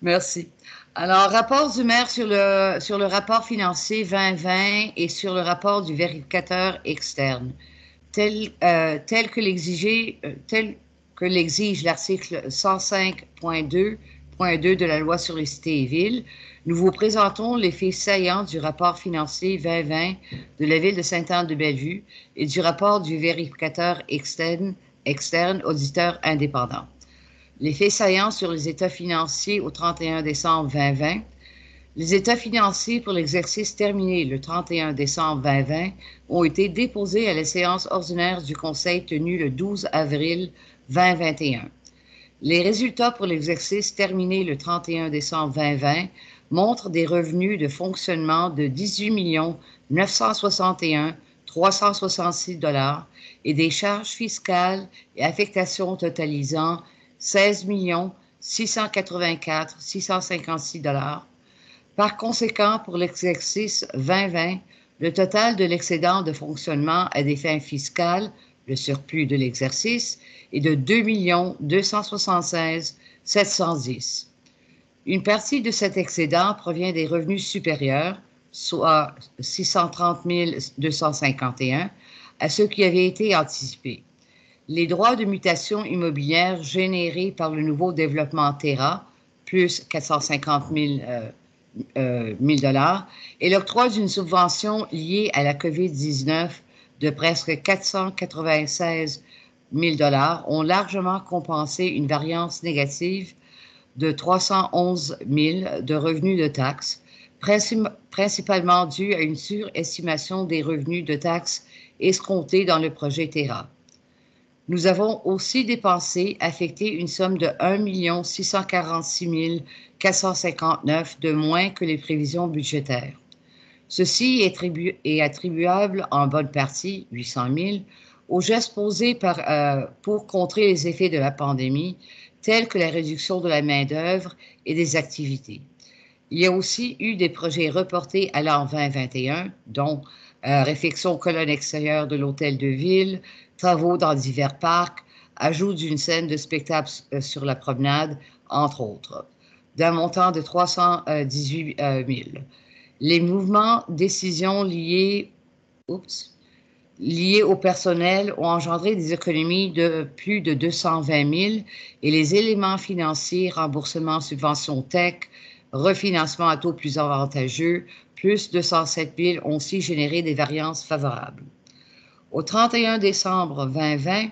Merci. Alors, rapport du maire sur le rapport financier 2020 et sur le rapport du vérificateur externe, tel que l'exige l'article 105.2.2 de la loi sur les cités et villes, nous vous présentons les faits saillants du rapport financier 2020 de la ville de Sainte-Anne-de-Bellevue et du rapport du vérificateur externe auditeur indépendant. Les faits saillants sur les états financiers au 31 décembre 2020. Les états financiers pour l'exercice terminé le 31 décembre 2020 ont été déposés à la séance ordinaire du Conseil tenue le 12 avril 2021. Les résultats pour l'exercice terminé le 31 décembre 2020 montrent des revenus de fonctionnement de 18 961 366 $ et des charges fiscales et affectations totalisant 16 684 656 $. Par conséquent, pour l'exercice 2020, le total de l'excédent de fonctionnement à des fins fiscales, le surplus de l'exercice, est de 2 276 710. Une partie de cet excédent provient des revenus supérieurs, soit 630 251, à ceux qui avaient été anticipés. Les droits de mutation immobilière générés par le nouveau développement Terra, plus 450 000 $, et l'octroi d'une subvention liée à la COVID-19 de presque 496 000 $ ont largement compensé une variance négative de 311 000 de revenus de taxes, principalement due à une surestimation des revenus de taxes escomptés dans le projet Terra. Nous avons aussi affecté une somme de 1 646 459 de moins que les prévisions budgétaires. Ceci est attribuable en bonne partie, 800 000, aux gestes posés pour contrer les effets de la pandémie, tels que la réduction de la main-d'œuvre et des activités. Il y a aussi eu des projets reportés à l'an 2021, dont réfection colonne extérieure de l'hôtel de ville, travaux dans divers parcs, ajout d'une scène de spectacle sur la promenade, entre autres, d'un montant de 318 000. Les mouvements, décisions liées au personnel ont engendré des économies de plus de 220 000 et les éléments financiers, remboursement, subventions tech, refinancement à taux plus avantageux, plus 207 000 ont aussi généré des variances favorables. Au 31 décembre 2020,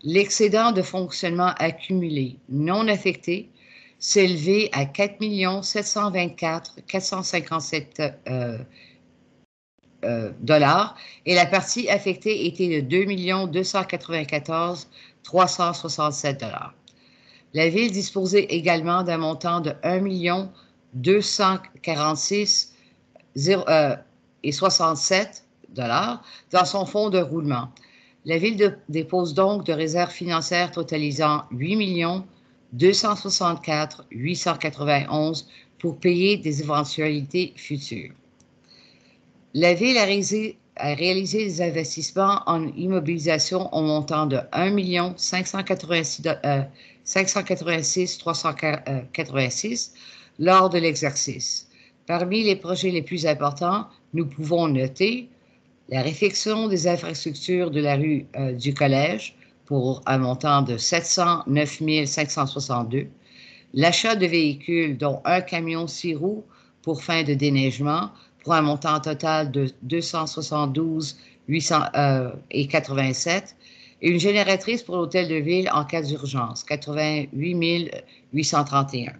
l'excédent de fonctionnement accumulé non affecté s'élevait à 4 724 457 $ et la partie affectée était de 2 294 367 $. La Ville disposait également d'un montant de 1 246 67 $ dans son fonds de roulement. La Ville dépose donc de réserves financières totalisant 8 264 891 pour payer des éventualités futures. La Ville a réalisé des investissements en immobilisation au montant de 1 586 386 lors de l'exercice. Parmi les projets les plus importants, nous pouvons noter la réfection des infrastructures de la rue du Collège pour un montant de 709 562, l'achat de véhicules, dont un camion 6 roues pour fin de déneigement, pour un montant total de 272 887, et une génératrice pour l'hôtel de ville en cas d'urgence, 88 831.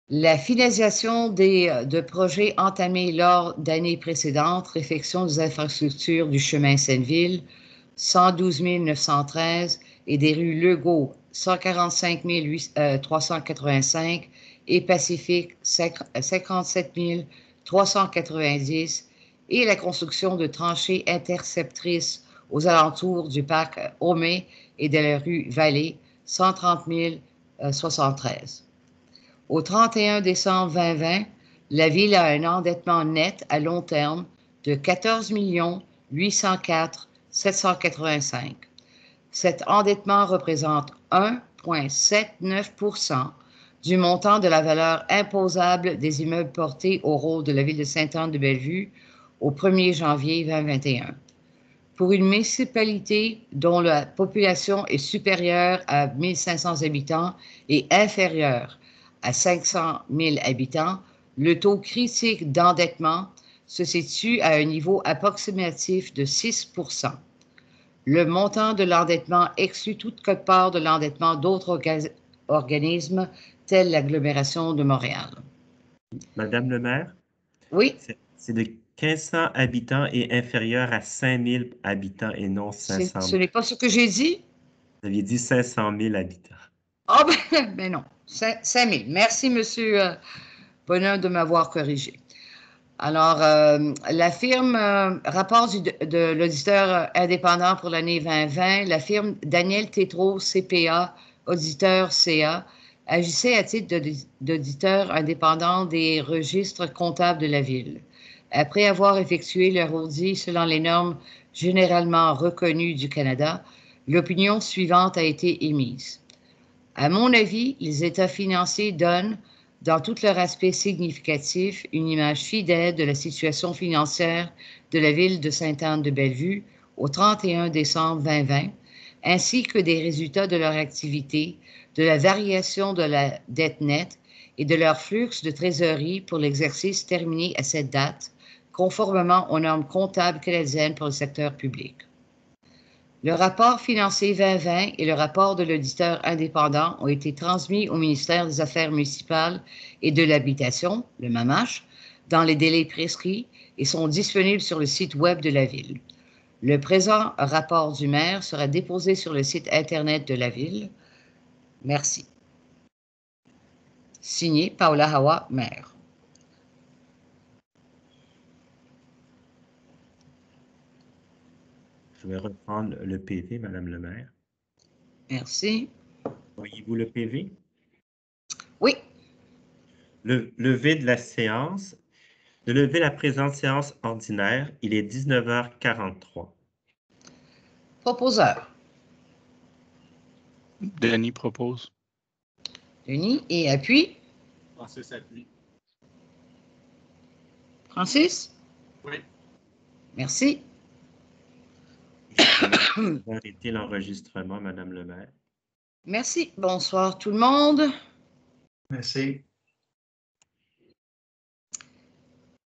La finalisation de projets entamés lors d'années précédentes, réfection des infrastructures du chemin Sainte-Ville, 112 913, et des rues Legault, 145 385 et Pacifique, 57 390 et la construction de tranchées interceptrices aux alentours du parc Homé et de la rue Vallée, 130 073. Au 31 décembre 2020, la Ville a un endettement net à long terme de 14 804 785. Cet endettement représente 1,79% du montant de la valeur imposable des immeubles portés au rôle de la Ville de Sainte-Anne-de-Bellevue au 1er janvier 2021. Pour une municipalité dont la population est supérieure à 1 500 habitants et inférieure à 500 000 habitants, le taux critique d'endettement se situe à un niveau approximatif de 6%. Le montant de l'endettement exclut toute quote-part de l'endettement d'autres organismes tels l'agglomération de Montréal. Madame le maire, Oui, c'est de 1500 habitants et inférieur à 5000 habitants et non 500 ce 000. n'est pas ce que j'ai dit. Vous aviez dit 500 000 habitants. Ah ben non, 5 000. Merci, Monsieur Bonheur, de m'avoir corrigé. Alors, la firme, rapport de l'auditeur indépendant pour l'année 2020, la firme Daniel Tétrault, CPA, auditeur CA, agissait à titre d'auditeur indépendant des registres comptables de la Ville. Après avoir effectué leur audit selon les normes généralement reconnues du Canada, l'opinion suivante a été émise. À mon avis, les états financiers donnent, dans tout leur aspect significatif, une image fidèle de la situation financière de la Ville de Sainte-Anne-de-Bellevue au 31 décembre 2020, ainsi que des résultats de leur activité, de la variation de la dette nette et de leur flux de trésorerie pour l'exercice terminé à cette date, conformément aux normes comptables canadiennes pour le secteur public. Le rapport financier 2020 et le rapport de l'auditeur indépendant ont été transmis au ministère des Affaires municipales et de l'Habitation, le MAMACH, dans les délais prescrits et sont disponibles sur le site web de la Ville. Le présent rapport du maire sera déposé sur le site Internet de la Ville. Merci. Signé Paula Hawa, maire. Je vais reprendre le PV, Madame le maire. Merci. Voyez-vous le PV? Oui. Lever de la séance. De lever la présente séance ordinaire, il est 19h43. Proposeur. Denis propose. Denis, et appuie. Francis appuie. Francis? Oui. Merci. Je vais arrêter l'enregistrement, Madame le maire. Merci. Bonsoir tout le monde. Merci.